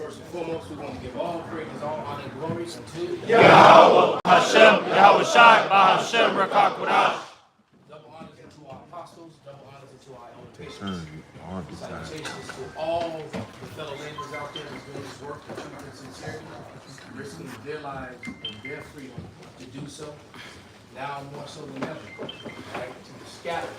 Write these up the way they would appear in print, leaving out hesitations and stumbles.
first and foremost, we want to give all praises, all honor, and glory unto Yahweh Hashem, Yahweh Shai, Bahashem, Rakak Wadash. double honors unto our apostles, double honors unto our elder bishops. Salutations to all the fellow laborers out there who's doing this work with truth and sincerity, risking their lives and their freedom to do so. Now more so than ever, right? To the scattered,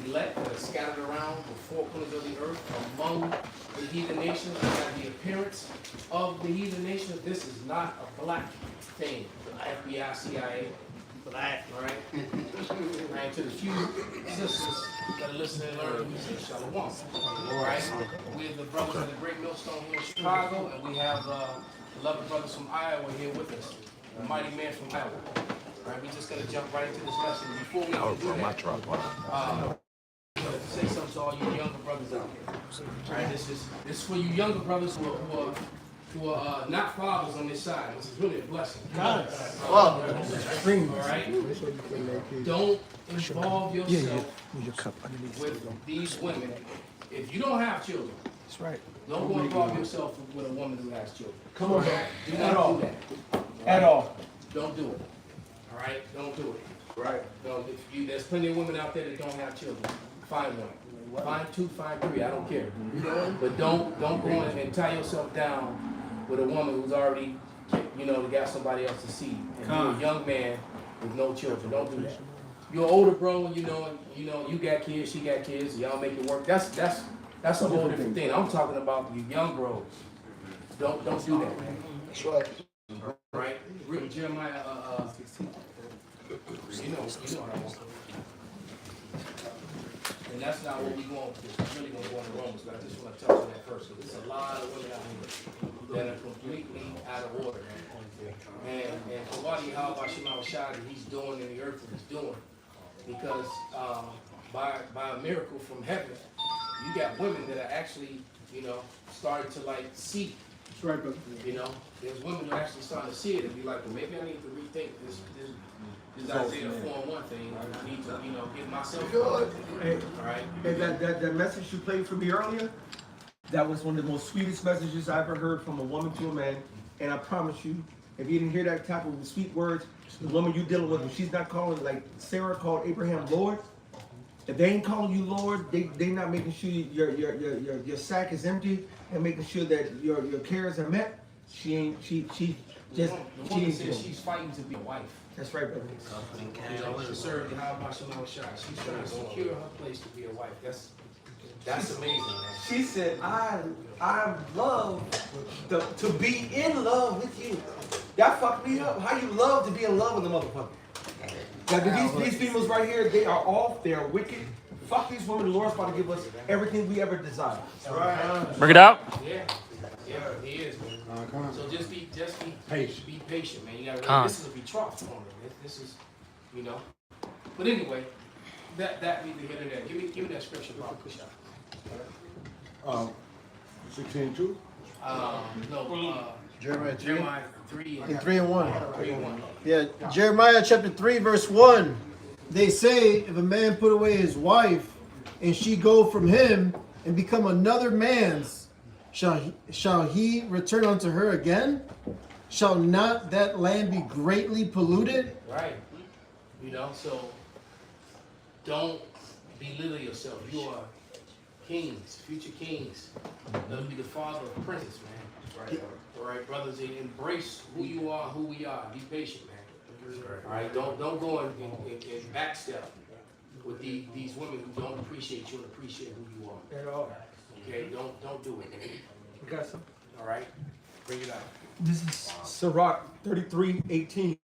elect that are scattered around the four corners of the earth among the heathen nations that have the appearance of the heathen nations. This is not a black thing. FBI, CIA, black, right? Right, to the few sisters that are listening and learning, we say shalom. All right? We're the brothers of the Great Millstone here in Chicago, and we have beloved brothers from Iowa here with us. The mighty man from Iowa. All right, we just got to jump right into this lesson. Before we do that, say something to all you younger brothers out there. All right, this is for you younger brothers who are not fathers on this side. This is really a blessing. All right, don't involve yourself with these women. If you don't have children, that's right. Don't go involve yourself with a woman who has children. Come on, do not do that. At all. Don't do it. All right, don't do it. Right. There's plenty of women out there that don't have children. Find one. Find two, find three, I don't care. But don't go in and tie yourself down with a woman who's already, got somebody else's seed. And you're a young man with no children. Don't do that. You're an older bro, you got kids, she got kids, y'all make it work. That's a whole different thing. I'm talking about you young bros. Don't do that, man. That's right. Right? Jeremiah 16. You know what I want. And that's not what we're going to. We're really going to go into Romans, but I just want to touch on that first. Because there's a lot of women out here that are completely out of order. And for what he's doing in the earth what he's doing. Because by a miracle from heaven, you got women that are actually, starting to see. That's right, brother. There's women who are actually starting to see it and be like, well, maybe I need to rethink this Isaiah 4:1 thing. I need to, get myself good. Hey, all right. Hey, that message you played for me earlier, that was one of the most sweetest messages I ever heard from a woman to a man. And I promise you, if you didn't hear that type of sweet words, the woman you're dealing with, if she's not calling, like Sarah called Abraham Lord, if they ain't calling you Lord, they not making sure your sack is empty and making sure that your cares are met. She's fighting to be a wife. That's right, brother. To serve the High She's trying to secure her place to be a wife. That's amazing, man. She said, I love to be in love with you. That fucked me up. How you love to be in love with a motherfucker? Now, these females right here, they are off. They are wicked. Fuck these women. The Lord's about to give us everything we ever desire. Right. Bring it out. Yeah, he is, man. So just be patient. Be patient, man. You gotta this is a betrothed woman. This is, But anyway, that neither here nor there. Give me that scripture, Bob. Push out. 16:2. Jeremiah 3 and 3 and 1. 3 and 1. Yeah, Jeremiah chapter 3 verse 1. They say, if a man put away his wife, and she go from him and become another man's, shall he return unto her again? Shall not that land be greatly polluted? Right. So don't belittle yourself. You are kings, future kings. Let him be the father of princes, man. Right. All right, brothers, embrace who you are, who we are. Be patient, man. All right, don't go and backstep with these women who don't appreciate you and appreciate who you are. At all. Okay, don't do it. We got some. All right, bring it out. This is Sirach 33:18.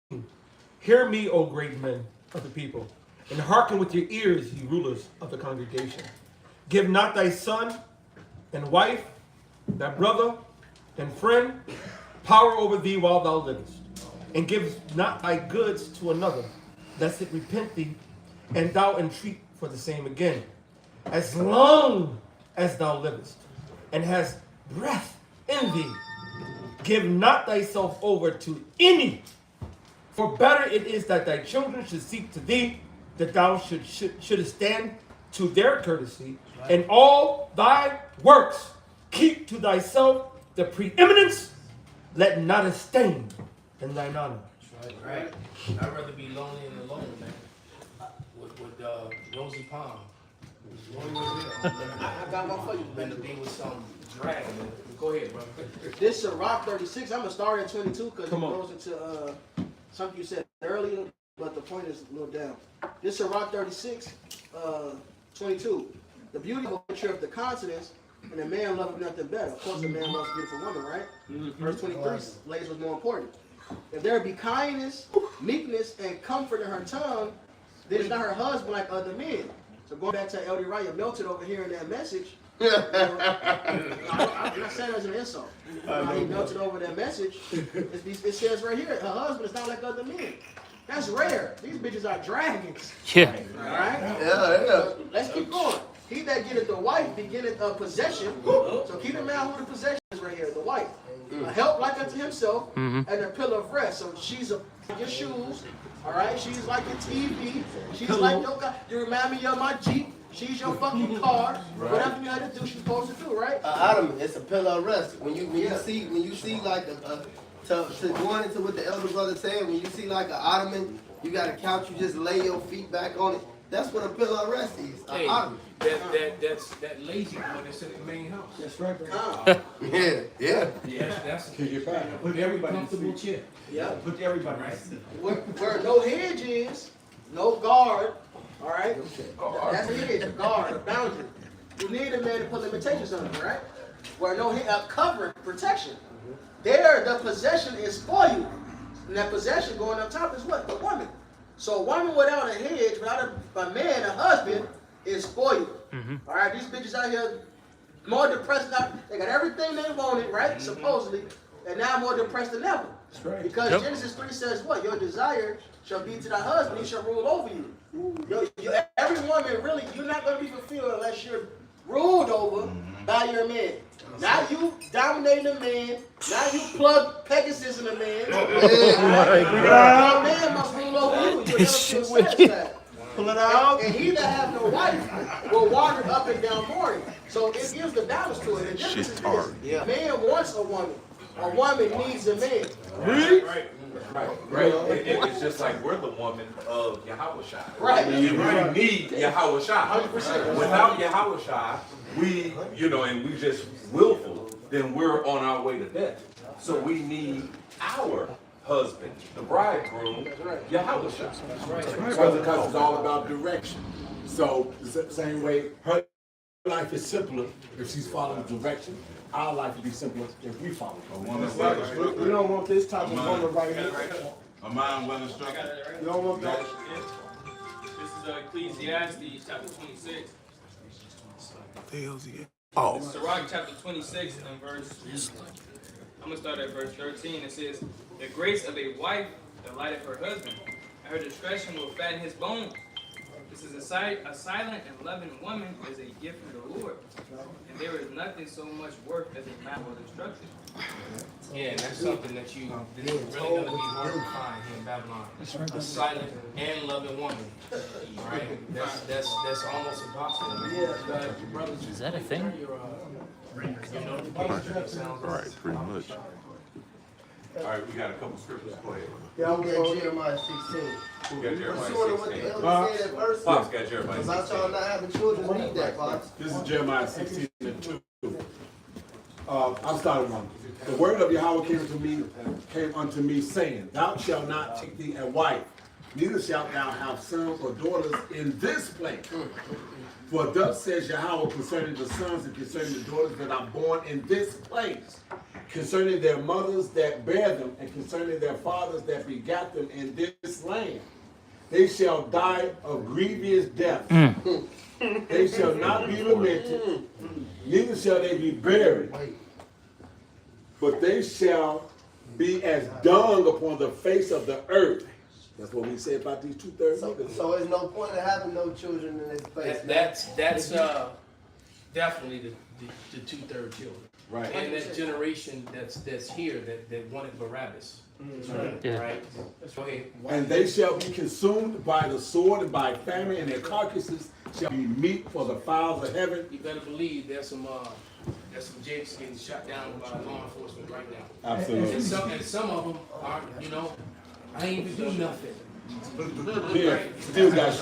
Hear me, O great men of the people, and hearken with your ears, ye rulers of the congregation. Give not thy son and wife, thy brother and friend, power over thee while thou livest, and give not thy goods to another, lest it repent thee, and thou entreat for the same again. As long as thou livest, and hast breath in thee, give not thyself over to any, for better it is that thy children should seek to thee, that thou shouldest stand to their courtesy, and all thy works keep to thyself the preeminence, let not a stain in thine honor. Right. I'd rather be lonely and alone, man. With Rosie Palm. I got one for you, Than to be with some drag. Go ahead, bro. This Rock 36. I'm gonna start at 22 because it Come on. goes into something you said earlier, but the point is a little down. This Rock 36, 22. The beauty of a picture of the continents, and a man loveth nothing better. Of course, a man loves a beautiful woman, right? Verse 23 lays what's more important. If there be kindness, meekness, and comfort in her tongue, then it's not her husband like other men. So going back to Elder Raya melted over here in that message. I'm not saying it as an insult. He melted over that message. It says right here, her husband is not like other men. That's rare. These bitches are dragons. Yeah. All right? Yeah. Let's keep going. He that getteth the wife begetteth a possession. So keep in mind who the possession is right here, the wife. A help like unto himself and a pillar of rest. So she's your shoes. All right? She's like your TV. She's like your car. You remind me of my Jeep. She's your fucking car. Whatever you had to do, she's supposed to do, right? Adam, it's a pillar of rest. When you see like to going into what the elder brother said, when you see like an ottoman, you got a couch, you just lay your feet back on it. That's what a pillar of rest is. Hey, Ottoman. that lazy boy that's in the main house. That's right, bro. Yeah. Yeah, that's Put everybody in comfortable chair. Yeah. Put everybody right. Where no hedge is, no guard. All right? That's a hedge, a guard, a boundary. You need a man to put limitations on it, right? Where no covering, protection. There, the possession is for you. And that possession going up top is what? The woman. So a woman without a hedge, without a man, a husband, is for you. All right? These bitches out here more depressed now. They got everything they wanted, right? Supposedly. And now more depressed than ever. That's right. Because Genesis 3 says what? Your desire shall be to thy husband, he shall rule over you. Every woman, really, you're not going to be fulfilled unless you're ruled over by your man. Now you dominating a man. Now you plug Pegasus in a man. Your man must rule over you. You'll never feel satisfied. Pull it out. And he that have no wife will wander up and down mourning. So it gives the balance to it. The difference is this. Man wants a woman. A woman needs a man. Right. It's just like we're the woman of Yahushua. Right. We need Yahushua. 100%. Without Yahushua, we, and we just willful, then we're on our way to death. So we need our husband, the bridegroom, Yahushua. Because it's all about direction. So the same way her life is simpler if she's following direction. Our life would be simpler if we follow. We don't want this type of woman right here. A mind well instructed. You don't want that. This is Ecclesiastes chapter 26. Oh. Sirach chapter 26 and verse. I'm gonna start at verse 13. It says, "The grace of a wife delighteth her husband, and her discretion will fatten his bones. This is a silent and loving woman is a gift from the Lord, and there is nothing so much worth as a man of destruction." Yeah, and that's something that you really gonna be hard to find here in Babylon. A silent and loving woman. Right? That's almost impossible. Yeah. Brothers, Is that a thing? Right, pretty much. All right, we got a couple scriptures. Go ahead. Yeah, I'm getting Jeremiah 16. We got Jeremiah Pursuing what the 16. elder said at first. Pops got Jeremiah Because I 16. y'all not having children need that, Pops. This is Jeremiah 16:2. I'm starting one. The word of Yahweh came unto me, saying, Thou shalt not take thee a wife, neither shalt thou have sons or daughters in this place. For thus says Yahweh concerning the sons and concerning the daughters that are born in this place, concerning their mothers that bear them, and concerning their fathers that begat them in this land. They shall die of grievous death. They shall not be lamented, neither shall they be buried, but they shall be as dung upon the face of the earth. That's what we say about these 2/3 niggas. So there's no point in having no children in this place. That's definitely the 2/3 children. Right. And that generation that's here that wanted Barabbas. Right? Go ahead. And they shall be consumed by the sword and by famine, and their carcasses shall be meat for the fowls of heaven. You better believe there's some There's some jakes getting shot down by law enforcement right now. Absolutely. And some of them are, I ain't even do nothing. Yeah, still got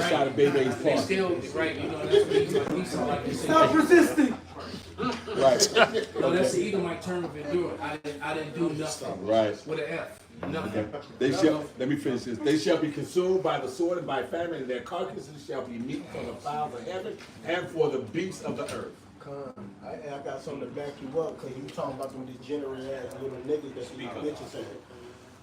shot at Bebe's They park. still, right, that's what he's like, we saw, like they say. Stop resisting. Right. That's the Edomite term of endurance. I didn't do nothing. Right. With an F. Nothing. They shall, let me finish this. They shall be consumed by the sword and by famine, and their carcasses shall be meat for the fowls of heaven and for the beasts of the earth. I got something to back you up because you talking about them degenerate ass little niggas that these bitches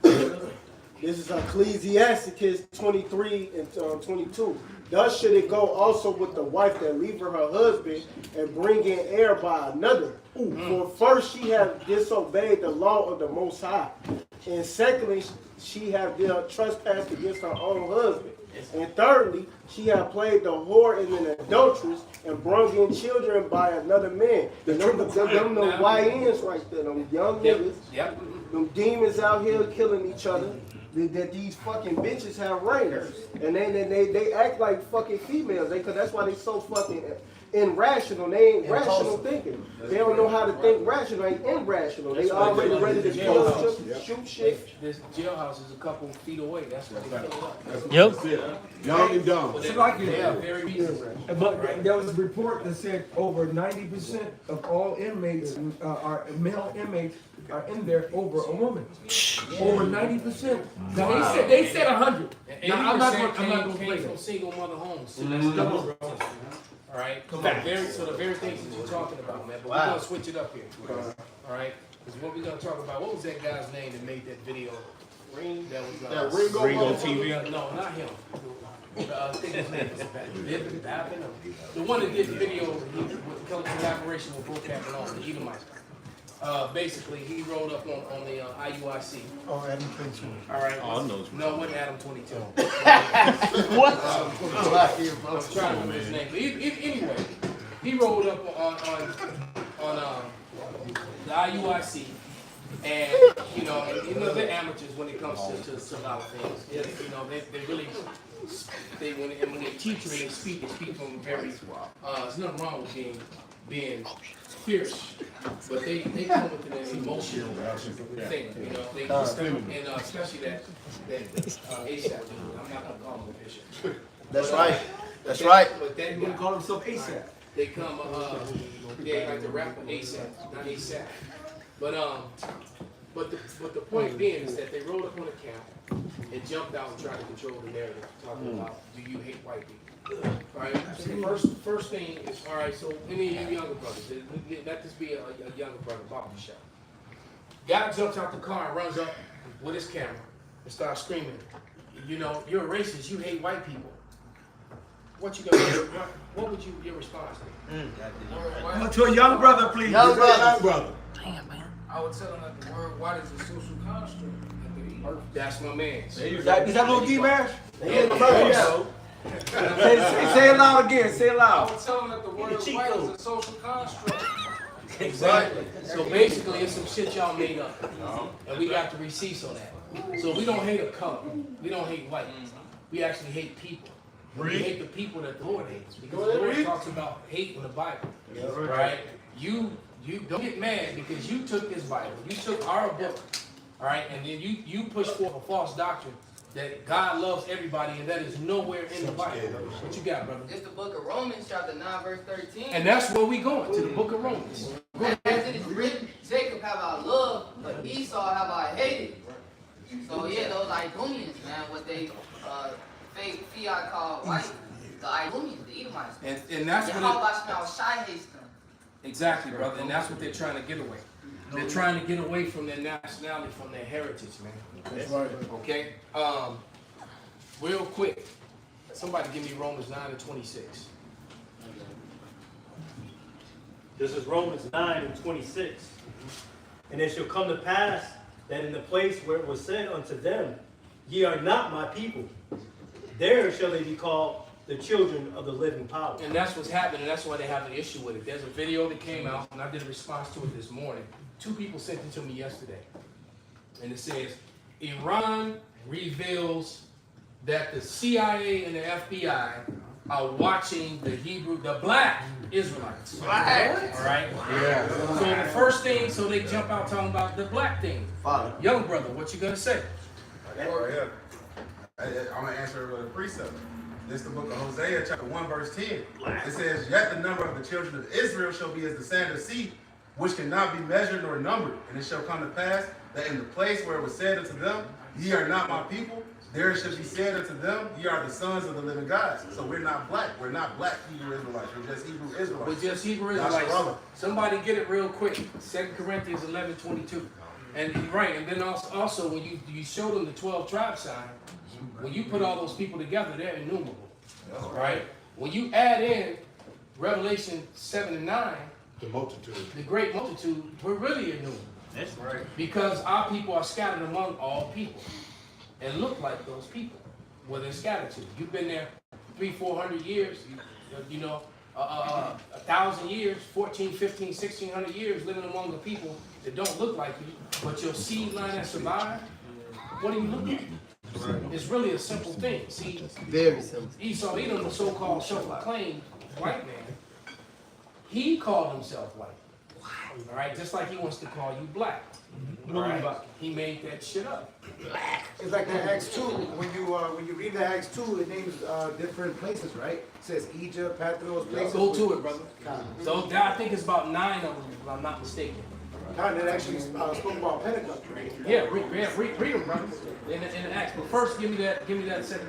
have. This is Ecclesiasticus 23 and 22. Thus should it go also with the wife that leaveth her husband and bring in heir by another. For first she hath disobeyed the law of the Most High, and secondly she hath trespassed against her own husband. And thirdly, she hath played the whore and an adulteress and brought in children by another man. And them YNs right there, them young niggas, them demons out here killing each other. That these fucking bitches have rings, and they act like fucking females. Cause that's why they so fucking irrational. They ain't rational thinking. They don't know how to think rational. They irrational. They already ready to kill, shoot shit. This jailhouse is a couple feet away. That's why they fill it up. Yep. Young and dumb. It's like They are very reasonable. But there was a report that said over 90% of all inmates are male inmates are in there over a woman. Over 90%. Now they said 100. Now I'm not going to play from that. single mother homes. So that's double rotation. All right, so the very things that you're talking about, man. But we're gonna switch it up here. All right, because what we're gonna talk about. What was that guy's name that made that video? That was Ringo TV. No, not him. I think his name is Babin. The one that did the video with collaboration with Book and all the Edomites. Basically, he rolled up on the IUIC. Oh, Adam 22. All right. Oh, I know. No, it wasn't Adam 22. What? I'm trying to remember his name. But anyway, he rolled up on the IUIC, and they're amateurs when it comes to a lot of things. They really when they teach and they speak from very. There's nothing wrong with being fierce, but they come with an emotional thing, they and especially that ASAP. I'm not gonna call him a bishop. That's right. That's right. But that You call himself ASAP. they come, they like the rapper ASAP, not ASAP. But the point being is that they rolled up on the camp and jumped out and tried to control the narrative, talking about do you hate white people? All right. So first thing is, all right. So any of you younger brothers, let this be a younger brother, Bobby Shop. Guy jumps out the car and runs up with his camera and starts screaming. You're a racist. You hate white people. What you gonna do? What would your response be? To a young brother, please. Young brother. I would tell him that the word white is a social construct. That's my man. Is that little D-Mash? Yeah. Say it loud again. Say it I loud. would tell him that the word white is a social construct. Exactly. So basically, it's some shit y'all made up, and we got the receipts on that. So we don't hate a color. We don't hate white. We actually hate people. We hate the people that the Lord hates, because the Lord talks about hate in the Bible. Right? You don't get mad because you took this Bible, you took our book, all right, and then you push forth a false doctrine that God loves everybody, and that is nowhere in the Bible. What you got, brother? It's the book of Romans, chapter 9, verse 13. And that's where we going, to the book of Romans. As it is written, Jacob have I loved, but Esau have I hated. So yeah, those Idumeans, man, what they fake fiat call white, the Idumeans, the Edomites. And that's what Yahweh Shai hates them. exactly, brother, and that's what they're trying to get away. They're trying to get away from their nationality, from their heritage, man. That's right. Okay? Real quick, somebody give me Romans 9 and 26. This is Romans 9 and 26. And it shall come to pass that in the place where it was said unto them, ye are not my people, there shall they be called the children of the living power. And that's what's happening, and that's why they have an issue with it. There's a video that came out, and I did a response to it this morning. 2 people sent it to me yesterday. And it says, Iran reveals that the CIA and the FBI are watching the black Israelites. Black. All right? Yeah. So the first thing, so they jump out talking about the black thing. Father. Young brother, what you gonna say? I'm gonna answer it with a precept. This is the book of Hosea, chapter 1, verse 10. It says, "Yet the number of the children of Israel shall be as the sand of the sea, which cannot be measured nor numbered. And it shall come to pass that in the place where it was said unto them, Ye are not my people, there shall be said unto them, Ye are the sons of the living God." So we're not black. We're not black Hebrew Israelites. We're just Hebrew Israelites. We're just Hebrew That's Israelites. relevant. Somebody get it real quick. 2 Corinthians 11:22. And right, and then also when you show them the 12 tribe sign, when you put all those people together, they're innumerable. Right? When you add in Revelation 7 and 9, The multitude. the great multitude, we're really innumerable. That's right. Because our people are scattered among all people and look like those people where they're scattered to. You've been there 300-400 years, 1,000 years, 14, 15, 1,600 years living among the people that don't look like you, but your seed line that survived, what do you look like? It's really a simple thing. See, Very simple. Esau, Edom, the so-called self-proclaimed white man, he called himself white. All right, just like he wants to call you black. All right, he made that shit up. It's like the Acts 2. When you read the Acts 2, it names different places, right? It says Egypt, Patros, places. Go to it, brother. So I think it's about 9 of them, if I'm not mistaken. God, that actually spoke about Pentecost, right? Yeah, read them, brother. In the Acts. But first, give me that second.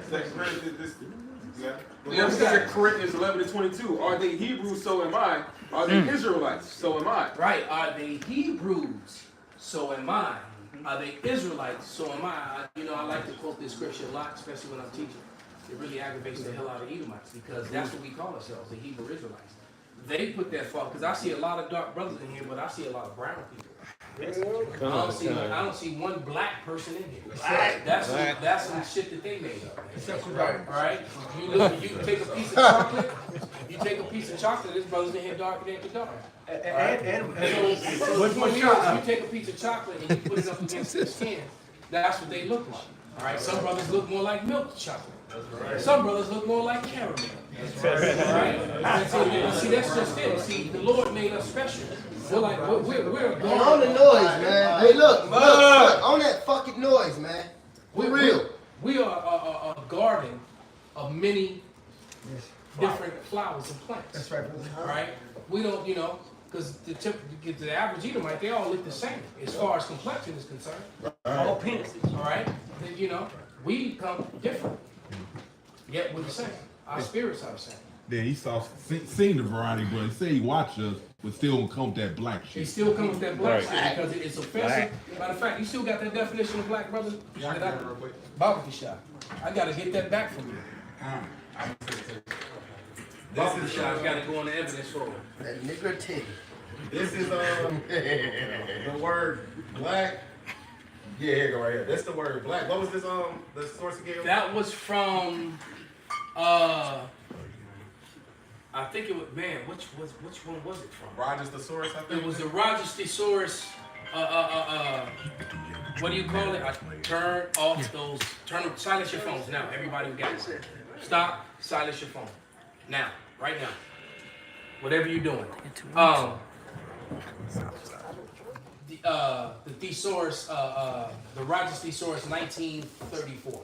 The other said Corinthians 11:22. Are they Hebrews? So am I. Are they Israelites? So am I. Right. Are they Hebrews? So am I. Are they Israelites? So am I. I like to quote this scripture a lot, especially when I'm teaching. It really aggravates the hell out of Edomites because that's what we call ourselves, the Hebrew Israelites. They put that fault because I see a lot of dark brothers in here, but I see a lot of brown people. I don't see one black person in here. That's some shit that they made up. Right? You take a piece of chocolate. You take a piece of chocolate. This brother's in here darker than the dark. So what you take a piece of chocolate and you put it up against their skin. That's what they look like. All right. Some brothers look more like milk chocolate. Some brothers look more like caramel. Right? See, that's just it. See, the Lord made us special. We're On the noise, man. Hey, look, on that fucking noise, man. We real. We are a garden of many different flowers and plants. That's right, brother. All right? We don't, because the average Edomite, they all look the same as far as complexion is concerned. All pink. All right? Then, we come different. Yet we're the same. Our spirits are the same. Then he seen the variety, but he said he watched us, but still don't come with that black shit. He still comes with that black shit because it's offensive. Matter of fact, you still got that definition of black, brother? Yeah, I got it real quick. Barbecue shop. I got to get that back from you. Barbecue shop's got to go on the evidence for it. That nigger titty. This is the word black. Yeah, here you go right here. That's the word black. What was this the source again? That was from I think it was which one was it from? Rogers Thesaurus, I think. It was the Rogers Thesaurus. What do you call it? I turn off those. Silence your phones now. Everybody who got it. Stop. Silence your phone now. Right now. Whatever you're doing. The thesaurus, the Rogers Thesaurus, 1934.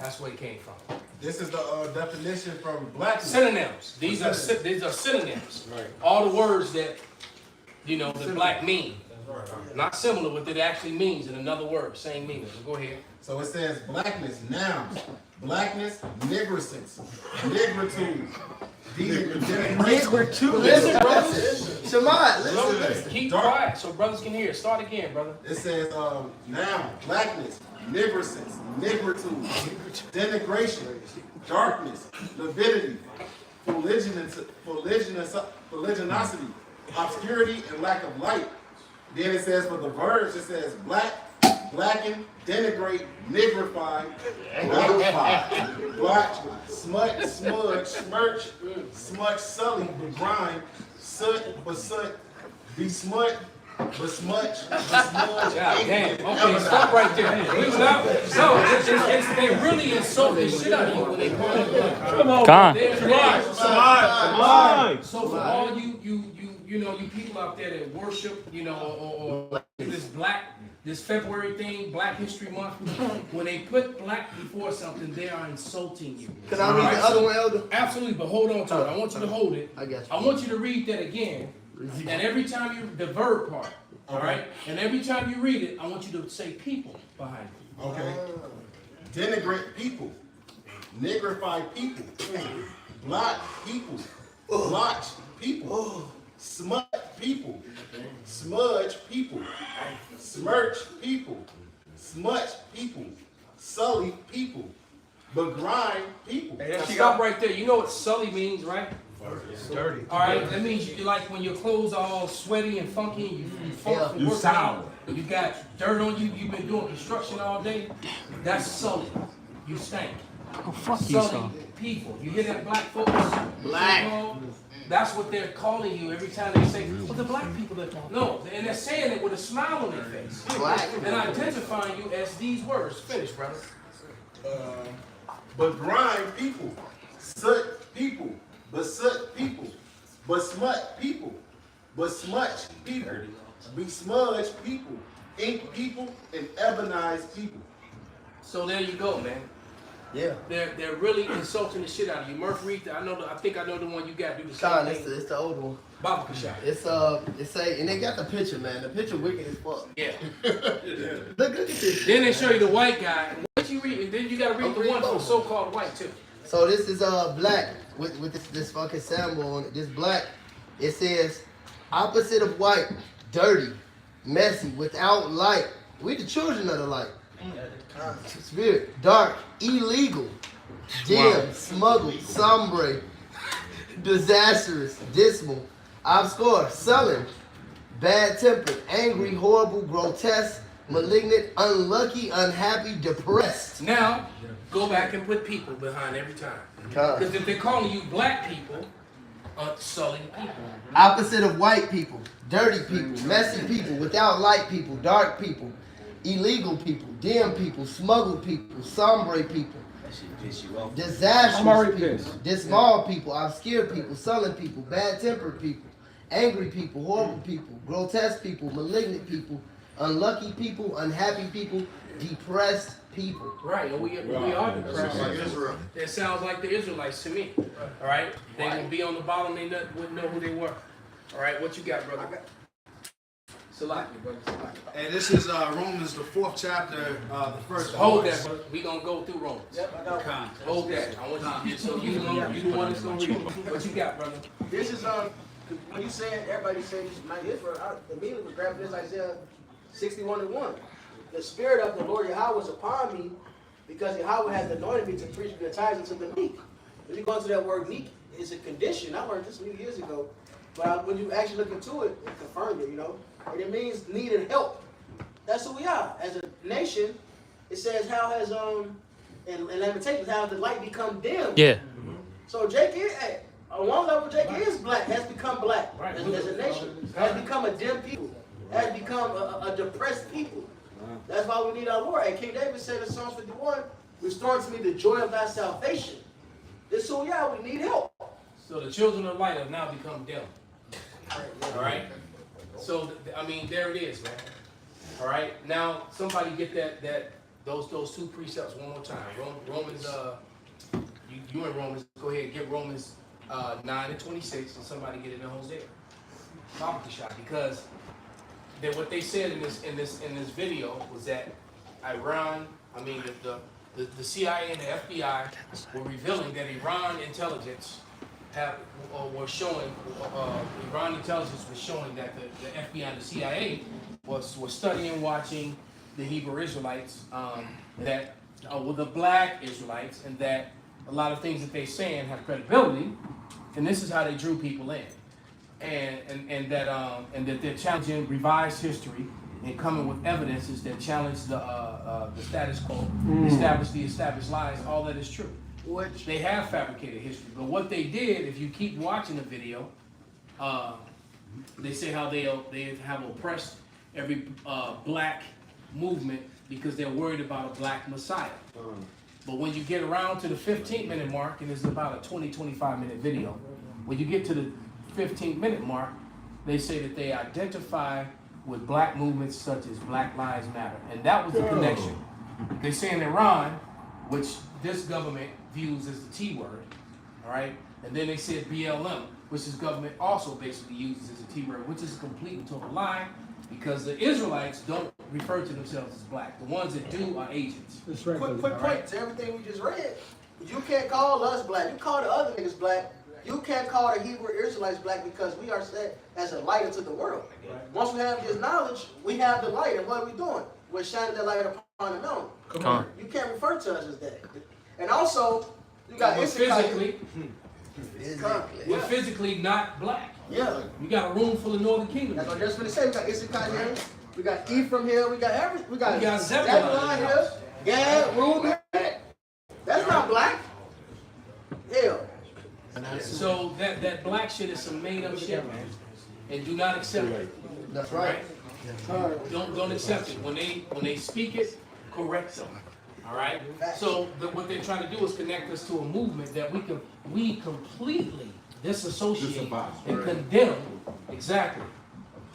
That's where it came from. This is the definition from black. Synonyms. These are synonyms. Right. All the words that the black mean. Not similar, what it actually means in another word, same meaning. So go ahead. So it says blackness, nouns. Blackness, nigricence, nigritude. Nigritude. Listen, brothers. Shamad, listen. Keep quiet so brothers can hear. Start again, brother. It says noun, blackness, nigricence, nigritude, denigration, darkness, lividity, fuliginosity, obscurity, and lack of light. Then it says for the verbs, it says black, blacken, denigrate, nigrify, blotch, smut, smudge, smirch, smudge, sully, grime, soot, besmut, but smudge, God damn. Okay, stop right there. They really insult the shit out of you when they call you black. Come on. Con. So for all you people out there that worship, or this February thing, Black History Month, when they put black before something, they are insulting you. Can I read the other one, Elder? Absolutely, but hold on to it. I want you to hold it. I got you. I want you to read that again. And every time the verb part, all right? And every time you read it, I want you to say people behind it. Okay. Denigrate people, nigrify people, blot people, blotch people, smut people, smudge people, smirch people, smudge people, sully people, begrime people. Hey, stop right there. You know what sully means, right? Dirty. All right, that means you like when your clothes are all sweaty and funky, and you funk from You working sour. out, you got dirt on you, you've been doing construction all day. That's sully. You stink. Oh, fuck you, Sully son. people. You hear that, black folks? Black. That's what they're calling you every time they say, well, the black people that no, and they're saying it with a smile on their face. Black. And identifying you as these words. Finish, brother. Begrime people, soot people, besut people, besmut people, besmutch people, besmudge people, ink people, and ebonize people. So there you go, man. Yeah. They're really insulting the shit out of you. Murph Reed, I think I know the one you got. Do the same Con, thing. it's the old one. Baba Kashai. It's and they got the picture, man. The picture wicked as fuck. Yeah. Look at this. Then they show you the white guy. What you read? And then you gotta read I'm the reading one for both. so-called white too. So this is black with this fucking symbol on it. This black, it says opposite of white, dirty, messy, without light. We the children of the light. Spirit, dark, illegal, dim, smuggled, sombre, disastrous, dismal, obscure, sullen, bad-tempered, angry, horrible, grotesque, malignant, unlucky, unhappy, depressed. Now, go back and put people behind every time. Because if they're calling you black people, sullied people. Opposite of white people, dirty people, messy people, without light people, dark people, illegal people, dim people, smuggled people, sombre people, disastrous people, dismal people, obscure people, sullen people, bad-tempered people, angry people, horrible people, grotesque people, malignant people, unlucky people, unhappy people, depressed people. Right, and we are depressed. It sounds like the Israelites to me. All right, they will be on the bottom. They wouldn't know who they were. All right, what you got, brother? Salaki, brother. Salaki. And this is Romans, the 4th chapter, the first. Hold that, brother. We gonna go through Romans. Yep, I got it. Hold that. I want you. So you the one that's gonna read. What you got, brother? This is when you said everybody said this is my Israel, I immediately was grabbing this Isaiah 61:1. The spirit of the Lord Yahweh was upon me, because Yahweh has anointed me to preach good tidings unto the meek. When you go into that word meek, it's a condition. I learned this a few years ago, but when you actually look into it, it confirmed it. And it means needed help. That's who we are as a nation. It says how has in Lamentations how the light become dim. Yeah. So Jake is on one level, Jake is black, has become black as a nation, has become a dim people, has become a depressed people. That's why we need our Lord. And King David said in Psalms 51, restore to me the joy of thy salvation. This who we are, we need help. So the children of light have now become dim. All right. So I mean, there it is, man. All right. Now somebody get those two precepts one more time. Romans. You in Romans? Go ahead and get Romans 9:26, and somebody get it in Hosea. Because what they said in this video was that Iran, the CIA and the FBI were revealing that Iran intelligence was showing that the FBI and the CIA was studying, watching the Hebrew Israelites, the black Israelites, and that a lot of things that they're saying have credibility, and this is how they drew people in, and that they're challenging revised history and coming with evidences that challenge the status quo, establish the established lies. All that is true. Which they have fabricated history, but what they did, if you keep watching the video, They say how they have oppressed every black movement because they're worried about a black Messiah. But when you get around to the 15-minute mark, and it's about a 25-minute video, when you get to the 15-minute mark, they say that they identify with black movements such as Black Lives Matter. And that was the connection. They say in Iran, which this government views as the T word, all right? And then they said BLM, which this government also basically uses as a T word, which is a complete and total lie, because the Israelites don't refer to themselves as black. The ones that do are agents. That's right. Quick point to everything we just read. You can't call us black. You call the other niggas black. You can't call the Hebrew Israelites black because we are set as a light into the world. Once we have this knowledge, we have the light. And what are we doing? We're shining the light upon the known. Come on. You can't refer to us as that. And also, you got physically, we're yeah. physically not black. Yeah. You got a room full of Northern Kingdom. That's what I was going to say. We got Issachar here. We got Ephraim here. We got Zebulon here. Gad, Reuben. That's not black. Hell. So that black shit is some made up shit, man. And do not accept it. That's right. Don't accept it. When they speak it, correct them. All right. So what they're trying to do is connect us to a movement that we completely disassociate and condemn. Exactly.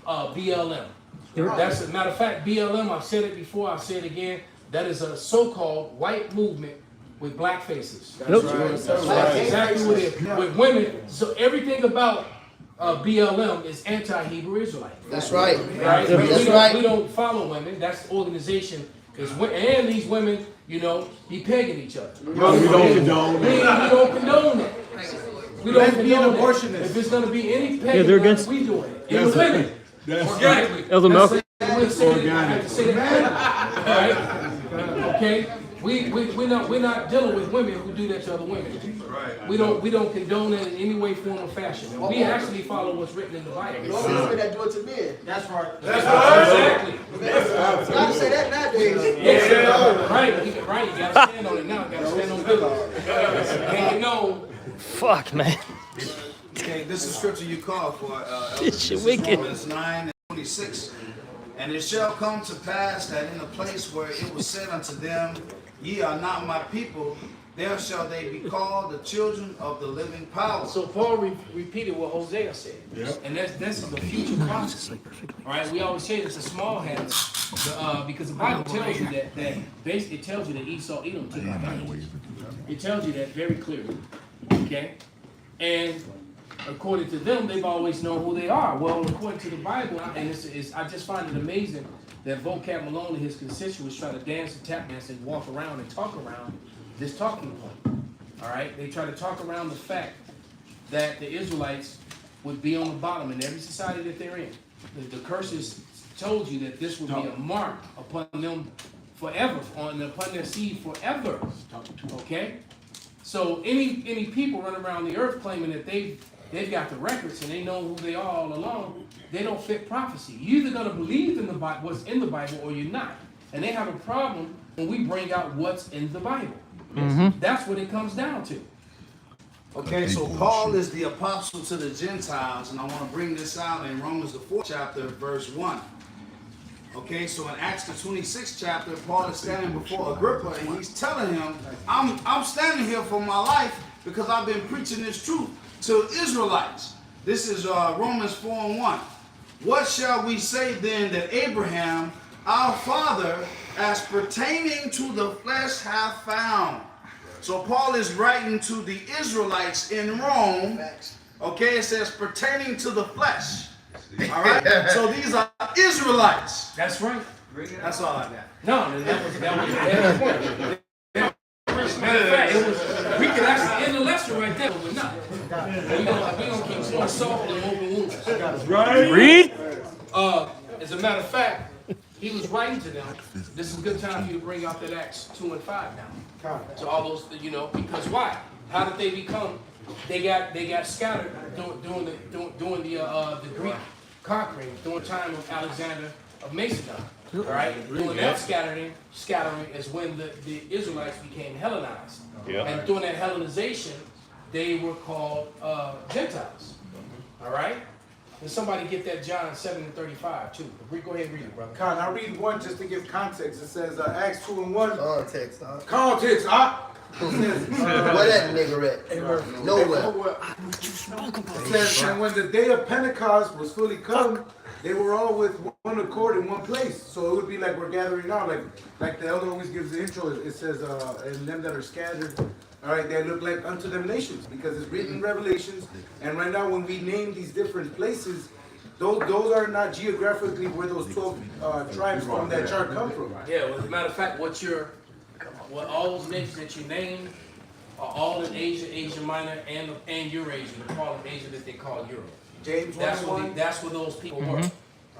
BLM. That's a matter of fact. BLM. I've said it before. I'll say it again. That is a so-called white movement with black faces. That's right. That's exactly what it is. With women. So everything about BLM is anti-Hebrew Israelite. That's right. Right? That's right. We don't follow women. That's the organization. And these women, be pegging each other. No, we don't condone We don't condone that. We don't condone abortionist. that. If it's going to be any pegging, they're against. we doing it. And the women. Organically. Elder Malcolm. I have to say that. Right? Okay? We're not dealing with women who do that to other women. We don't condone it in any way, form, or fashion. And we actually follow what's written in the Bible. You don't that do it to men. That's right. Exactly. You gotta say that nowadays. Yeah. Right. You gotta stand on it now. You gotta stand on business. And Fuck, man. Okay, this is scripture you call for. This shit is wicked. Romans 9:26. And it shall come to pass that in the place where it was said unto them, ye are not my people, there shall they be called the children of the living power. So Paul repeated what Hosea said. Yep. And this is the future prophecy. All right, we always say it's a small hand, because the Bible tells you that basically it tells you that Esau, Edom took our land. It tells you that very clearly. Okay? And according to them, they've always known who they are. Well, according to the Bible, and I just find it amazing that Vocab Malone and his constituents try to dance and tap dance and walk around and talk around this talking point. All right? They try to talk around the fact that the Israelites would be on the bottom in every society that they're in. The curses told you that this would be a mark upon them forever, upon their seed forever. Okay? So any people run around the earth claiming that they've got the records and they know who they are all along, they don't fit prophecy. You're either going to believe in the Bible, what's in the Bible, or you're not. And they have a problem when we bring out what's in the Bible. Mm-hmm. That's what it comes down to. Okay, so Paul is the apostle to the Gentiles, and I want to bring this out in Romans the 4th chapter, verse 1. Okay, so in Acts the 26th chapter, Paul is standing before Agrippa, and he's telling him, I'm standing here for my life because I've been preaching this truth to Israelites. This is Romans 4:1. What shall we say then that Abraham, our father, as pertaining to the flesh hath found? So Paul is writing to the Israelites in Rome. Okay, it says pertaining to the flesh. All right, so these are Israelites. That's right. That's all I got. No, that was the point. Matter of fact, we could actually end the lesson right there, but we're not. We're gonna keep throwing salt in open wounds. Right. Read. As a matter of fact, he was writing to them. This is a good time for you to bring out that Acts 2 and 5 now. So all those, because why? How did they become? They got scattered during the Greek conquering during the time of Alexander of Macedon. All right, during that scattering is when the Israelites became Hellenized. Yeah. And during that Hellenization, they were called Gentiles. All right. Did somebody get that John 7:35 too? Go ahead and read it, brother. Con, I'll read one just to give context. It says Acts 2:1. Context, Context, Where that nigga at? Nowhere. It says, and when the day of Pentecost was fully come, they were all with one accord in one place. So it would be like we're gathering now, like the elder always gives the intro. It says, and them that are scattered, all right, they look like unto them nations, because it's written in Revelations. And right now, when we name these different places, those are not geographically where those 12 tribes from that chart come from. Yeah, well, as a matter of fact, what all those nations that you named are all in Asia, Asia Minor, and Eurasia, the part of Asia that they call Europe. James 1:1. That's where those people were.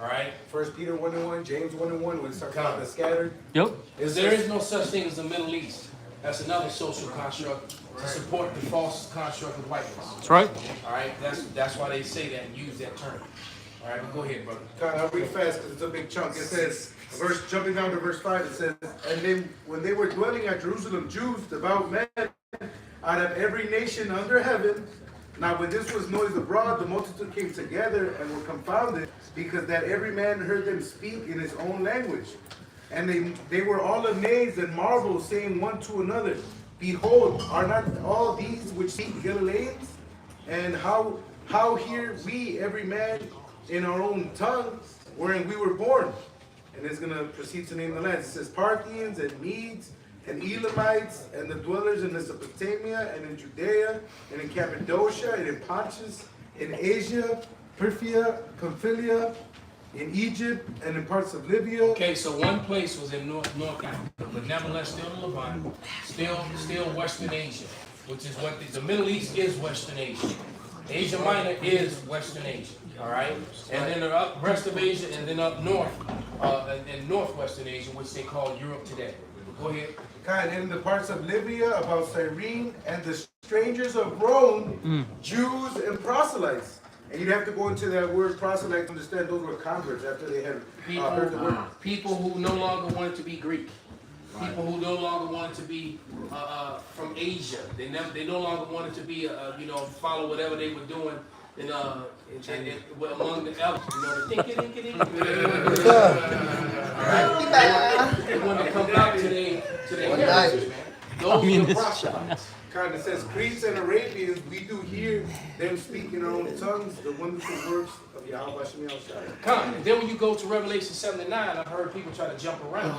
All right. 1 Peter 1:1, James 1:1, when it talks about the scattered. Yep. There is no such thing as the Middle East. That's another social construct to support the false construct of whiteness. That's right. All right. That's why they say that and use that term. All right, but go ahead, brother. I'll read fast because it's a big chunk. It says, jumping down to verse 5, it says, and then when they were dwelling at Jerusalem, Jews, devout men, out of every nation under heaven. Now when this was noised abroad, the multitude came together and were confounded, because that every man heard them speak in his own language. And they were all amazed and marveled, saying one to another, behold, are not all these which speak Galileans? And how hear we every man in our own tongue wherein we were born? And it's going to proceed to name the lands. It says Parthians and Medes and Elamites and the dwellers in Mesopotamia and in Judea and in Cappadocia and in Pontus, in Asia, Parthia, Pamphylia, in Egypt and in parts of Libya. Okay, so one place was in North Africa, but nevertheless still the Levant, still Western Asia, which is what the Middle East is Western Asia. Asia Minor is Western Asia. All right, and then the rest of Asia, and then up north, in northwestern Asia, which they call Europe today. Go ahead. And in the parts of Libya, about Cyrene, and the strangers of Rome, Jews and proselytes. And you'd have to go into that word proselyte to understand those were converts after they had heard the word. People who no longer wanted to be Greek. People who no longer wanted to be from Asia. They no longer wanted to be follow whatever they were doing. And among the elders, the thinking. They want to come back to their heritage, man. Those are the proselytes. Kind of says Greeks and Arabians, we do hear them speak in our own tongues the wonderful works of Yahweh Shem Yahshua. Come, and then when you go to Revelation 7 and 9, I've heard people try to jump around.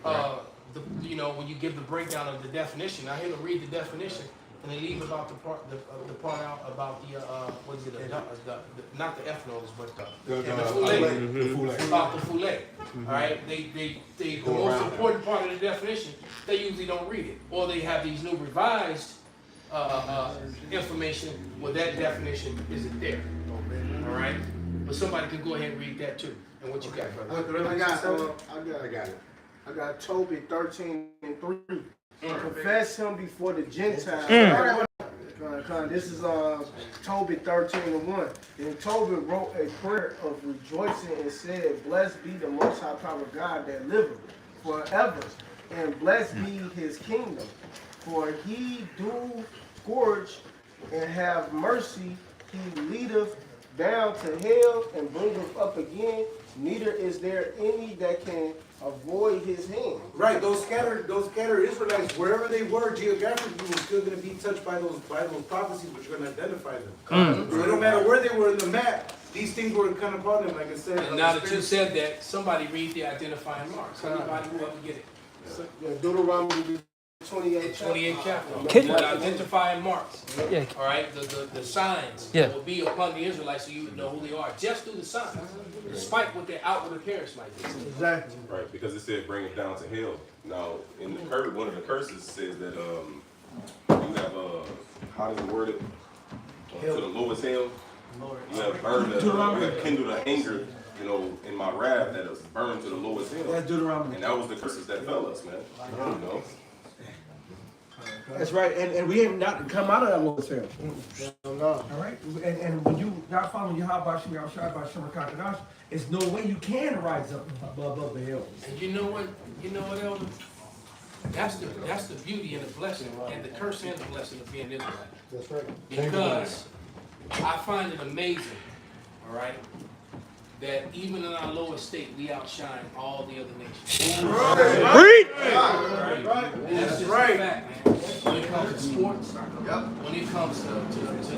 When you give the breakdown of the definition, I hear them read the definition. And they leave about the part out about not the ethnos, but the foulet. About the foulet. All right, the most important part of the definition, they usually don't read it, or they have these new revised information where that definition isn't there. All right, but somebody can go ahead and read that too. And what you got, brother? I got Tobit 13:3. And confess him before the Gentiles. This is Tobit 13:1. And Tobit wrote a prayer of rejoicing and said, blessed be the most high power God that liveth forever, and blessed be his kingdom. For he do scourge and have mercy, he leadeth down to hell and bringeth up again. Neither is there any that can avoid his hand. Right, those scattered Israelites, wherever they were geographically, were still going to be touched by those prophecies, which are going to identify them. So no matter where they were in the map, these things were kind of upon them, like I said. And now that you said that, somebody read the identifying marks. Anybody who ever get it? Deuteronomy 28 chapter. The identifying marks. Yeah. All right, the signs that will be upon the Israelites, so you would know who they are just through the signs, despite what their outward appearance might be. Exactly. Right, because it said bring it down to hell. Now, in the curse, one of the curses says that you have how does it word it? To the lowest hell. You have burned you have kindled the anger, in my wrath that is burned to the lowest hell. That's Deuteronomy. And that was the curses that fell us, man. That's right, and we have not come out of that lowest hell. All right, and when you not following Yahweh Shem Yahshua by Shem Kakadash, there's no way you can rise up above the hill. And you know what, Elder? That's the beauty and the blessing, and the curse and the blessing of being Israelite. That's right. Because I find it amazing, all right, that even in our lowest state, we outshine all the other nations. Read. And that's just a fact, man. When it comes to sports, when it comes to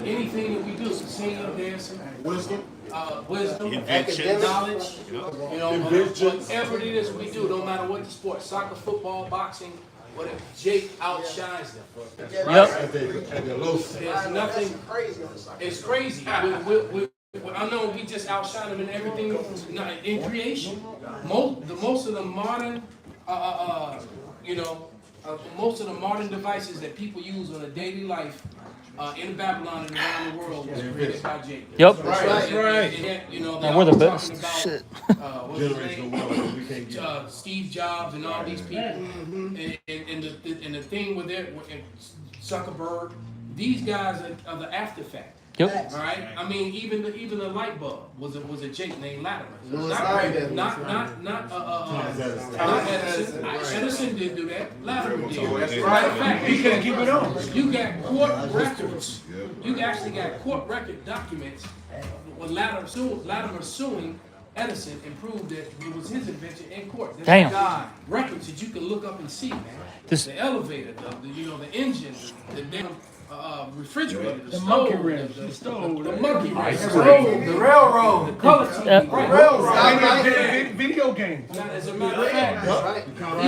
anything that we do, singing, dancing, wisdom, Invention. knowledge, you know, whatever it is we do, no matter what the sport, soccer, football, boxing, whatever, Jake outshines them. At the low side. There's nothing crazy on the side. It's crazy. I know we just outshine them in everything in creation. Most of the modern, most of the modern devices that people use on a daily life in Babylon and around the world was created by Jacob. Yep. That's right. And yet, you know, Now we're the best. Shit. What's his name? Steve Jobs and all these people. And the thing with it, Zuckerberg, these guys are the after fact. Yep. All right. I mean, even the light bulb was a Jake named Latimer. Not Edison. Edison didn't do that. Latimer did. That's right. In fact, he couldn't keep it on. You got court records. You actually got court record documents when Latimer suing Edison and proved that it was his invention in court. There's Damn. records that you can look up and see, man. The elevator, the engine, the damn refrigerator, the monkey stove, wrench, the stove, the monkey wrench, the railroad, the color TV, railroad, video games. Now, as a matter of fact,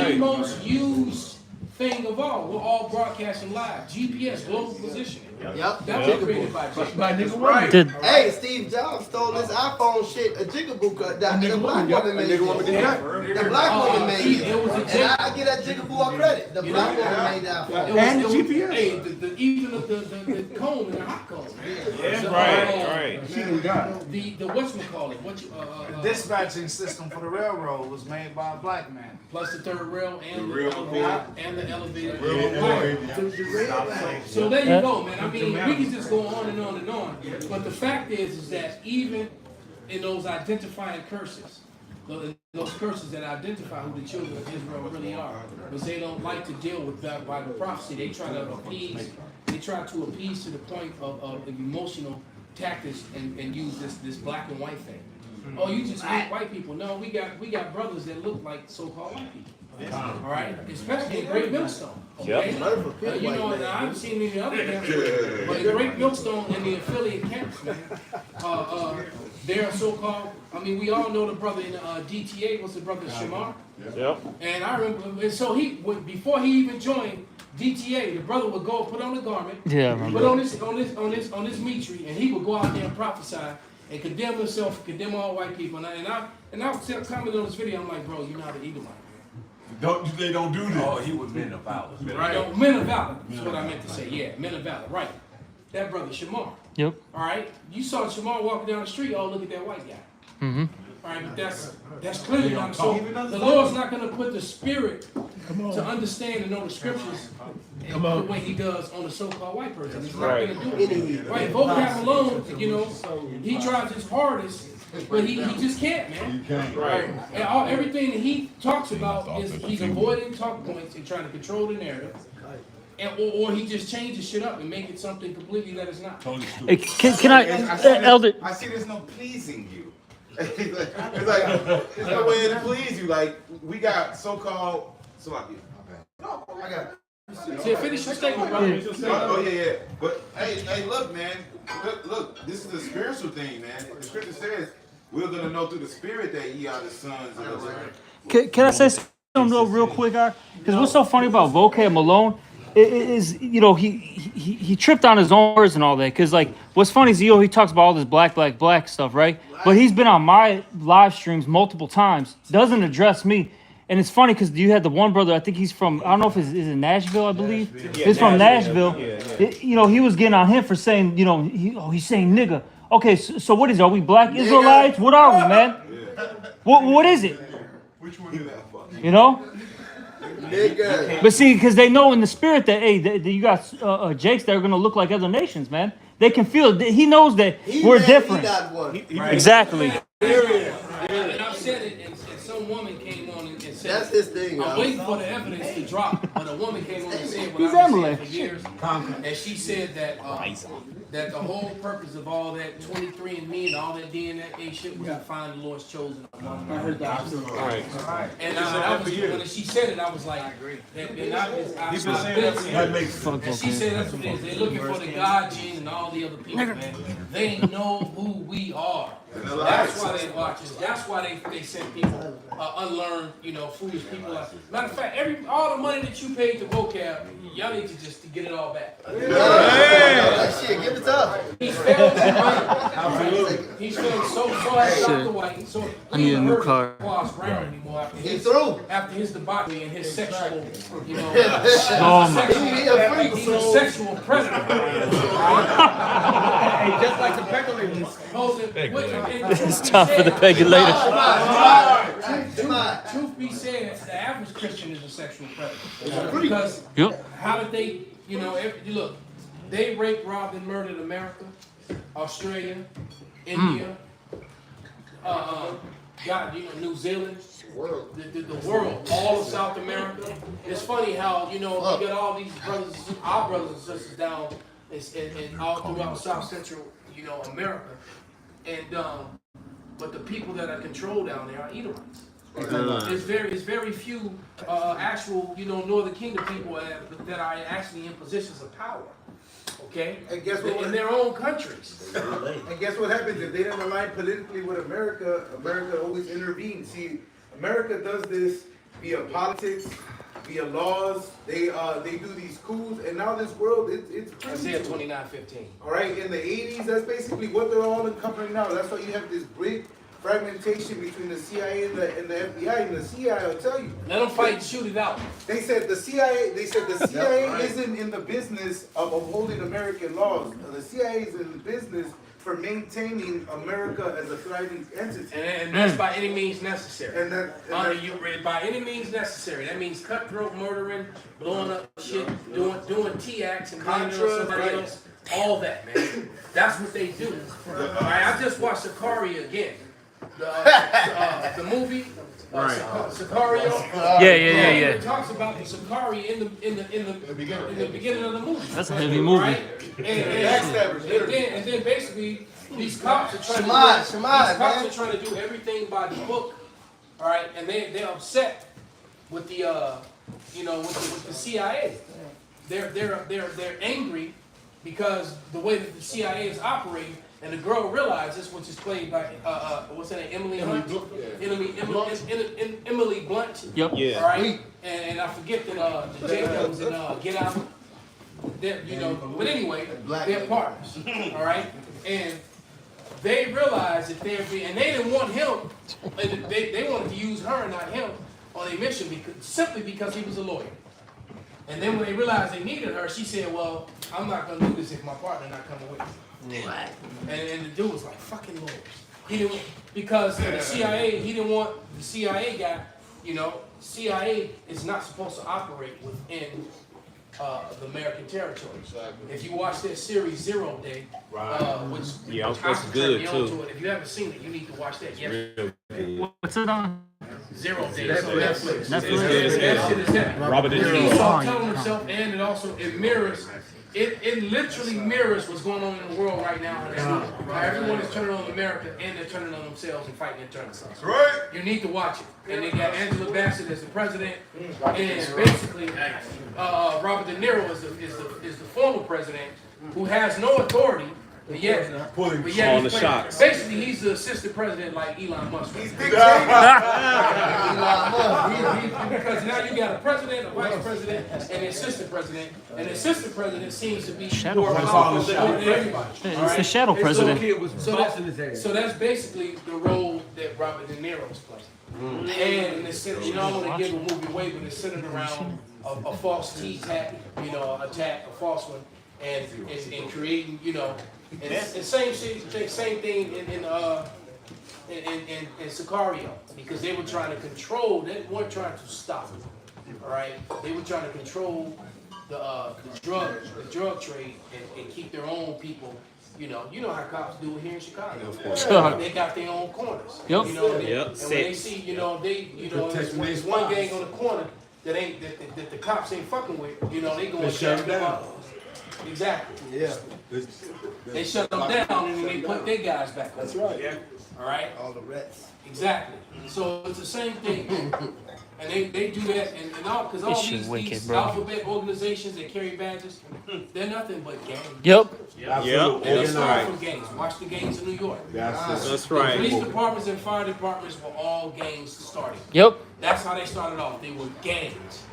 the most used thing of all, we're all broadcasting live. GPS, global positioning. Yep. That was created by Jake. By nigga woman. Hey, Steve Jobs stole this iPhone shit, a jigaboo cut down. The black woman made it. The black woman made it. And I give that jigaboo all credit. The black woman made that iPhone. And GPS. Hey, even the comb and the hot comb. Yeah, right. She done got it. The whatchamacallit, The dispatching system for the railroad was made by a black man. plus the third rail and The rail and the elevator. Yeah. So there you go, man. I mean, we can just go on and on and on. But the fact is that even in those identifying curses, those curses that identify who the children of Israel really are, because they don't like to deal with that by the prophecy. They try to appease. They try to appease to the point of emotional tactics and use this black and white thing. Oh, you just hate white people. No, we got brothers that look like so-called white people. All right, especially in Great Millstone. Okay, you know, now I've seen any other camps, but in Great Millstone and the affiliate camps, man, they're so-called. I mean, we all know the brother in DTA was the brother Shamar. Yep. And I remember, and so before he even joined DTA, the brother would go put on a garment, Yeah, put on this meat and he would go out there and prophesy and condemn himself, condemn all white people. And I was commenting on this video. I'm like, bro, you're not an Edomite. They don't do that. Oh, he was men of valor. Right? No, men of valor. That's what I meant to say. Yeah, men of valor. Right. That brother Shamar. Yep. All right. You saw Shamar walking down the street. Oh, look at that white guy. Mm-hmm. All right, but that's clearly not so. The Lord's not going to put the spirit to understand and know the scriptures the way He does on the so-called white person. He's not going to do it. Right? Vocab alone, you know, he tries his hardest, but he just can't, man. You can't. Right. And everything that he talks about is he's avoiding talk points and trying to control the narrative. Or he just changes shit up and make it something completely that it's not. Hey, can I, Elder? I see there's no pleasing you. It's like there's no way to please you. Like we got so-called. No, I got. See, finish your statement, brother. Oh yeah. But hey, look, man. Look. This is a spiritual thing, man. The scripture says we're gonna know through the spirit that ye are the sons of the Lord. Can I say something real quick, because what's so funny about Vocab Malone is, you know, he tripped on his own words and all that. Because, like, what's funny is, you know, he talks about all this black stuff, right? But he's been on my live streams multiple times, doesn't address me. And it's funny because you had the one brother, I think he's from, I don't know if it's in Nashville, I believe. Yeah, he's from Nashville. You know, he was getting on him for saying, you know, he's saying nigga. Okay, so what is it? Are we black Israelites? What are we, man? What is it? Which one is that? You know? Nigga. But see, because they know in the spirit that, hey, you got Jakes that are going to look like other nations, man. They can feel it. He knows that we're different. Exactly. And I've said it in some woman came on and said, That's his thing. I'm waiting for the evidence to drop, but a woman came on and said what He's I've been saying Emily. for years, and she said that that the whole purpose of all that 23andMe and all that DNA shit was to find the Lord's chosen. I heard that. And when she said it, I was like, That makes sense. and she said that's what it is. They're looking for the God gene and all the other people, man. They know who we are. That's why they watch us. That's why they send people unlearned, foolish people. Matter of fact, all the money that you paid to vocab, y'all need to just get it all back. Shit, give it up. He's failing Absolutely. He's feeling so has Dr. White. So I need a new car. Brown anymore after After his debauchery and his sexual, Oh my. he's a sexual predator. Hey, just like the Pegasus. It's tough for the Pegulator. Truth be said, the average Christian is a sexual predator. Because how did they, look, they raped, robbed, and murdered America, Australia, India, New Zealand, the world, all of South America. It's funny how, you got all these our brothers and sisters down and all throughout South Central, America. And but the people that are controlled down there are Edomites. It's very few actual, Northern Kingdom people that are actually in positions of power. Okay? And guess what? In their own countries. And guess what happens if they don't align politically with America? America always intervenes. See, America does this via politics, via laws. They do these coups, and now this world it's Isaiah 29:15. all right, in the 80s, that's basically what they're all encompassing now. That's why you have this big fragmentation between the CIA and the FBI. And the CIA will tell you. Let them fight and shoot it out. They said the CIA isn't in the business of upholding American laws. The CIA is in the business for maintaining America as a thriving entity. And that's by any means necessary. And that By any means necessary. That means cutthroat murdering, blowing up shit, doing T-acts and blaming it on somebody else. All that, man. That's what they do. All right, I just watched Sicario again. The movie, Sicario. Yeah. It talks about the Sicario in the beginning of the movie. That's a heavy movie. Right? And then basically these cops are trying to do everything by the book. All right, and they're upset with the with the CIA. They're angry because the way that the CIA is operating. And the girl realizes, which is played by what's her name, Emily Hunt, Emily Blunt. Yep. Yeah. All right. And I forget that the J that was in Get Out. But anyway, they're partners. All right. And they realize that and they didn't want him. And they wanted to use her, not him, on their mission simply because he was a lawyer. And then when they realized they needed her, she said, "Well, I'm not gonna do this if my partner not coming with me." And the dude was like, fucking lawyers. He didn't, because the CIA, he didn't want the CIA guy, CIA is not supposed to operate within the American territory. If you watch that series 0 Day, which that's good too. If you haven't seen it, you need to watch that. What's it on? 0 Day. It's on Netflix. Netflix. That shit is heavy. Robert De Niro. He's telling himself, and it mirrors. It literally mirrors what's going on in the world right now. Everyone is turning on America and they're turning on themselves and fighting internal. That's right. You need to watch it. And they got Angela Bassett as the president, and basically Robert De Niro is the former president who has no authority. But yet Calling the shots. Basically, he's the assistant president like Elon Musk. He's Dick Because now you got a president, a vice president, and an assistant president. And the assistant president seems to be more powerful than everybody. It's the shadow president. So that's basically the role that Robert De Niro is playing. And it's, I don't want to give a movie away, but it's centered around a false T-attack, a false one, and creating, and same thing in Sicario, because they were trying to control. They weren't trying to stop it. All right, they were trying to control the drug trade and keep their own people, You know how cops do it here in Chicago. Of course. They got their own corners. Yep. You know, Yep. and when they see, there's one gang on the corner that the cops ain't fucking with, they go and shut them down. Exactly. Yeah. They shut them down and then they put their guys back. That's right. Yeah. All right. All the rest. Exactly. So it's the same thing. And they do that, and all, because all This shit these wicked, bro. alphabet organizations that carry badges, they're nothing but gangs. Yep. Yep. And they start from gangs. Watch the gangs in New York. That's The right. police departments and fire departments were all gangs starting. Yep. That's how they started off. They were gangs.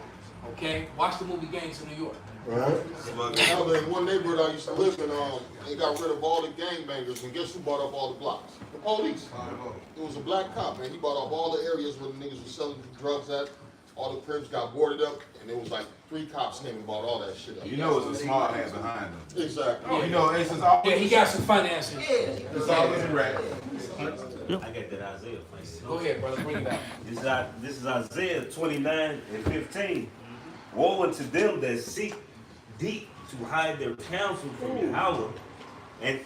Okay? Watch the movie Gangs in New York. Right. Now, there's one neighborhood I used to live in, they got rid of all the gangbangers, and guess who bought up all the blocks? The police. It was a black cop, man. He bought up all the areas where the niggas were selling drugs at. All the cribs got boarded up, and there was like 3 cops came and bought all that shit up. You know it's a small hands behind them. Exactly. You know, it's always. Yeah, he got some financing. It's always a rat. I got that Isaiah place. Go ahead, brother. Bring it back. This is Isaiah 29:15. Woe unto them that seek deep to hide their counsel from Yahweh, and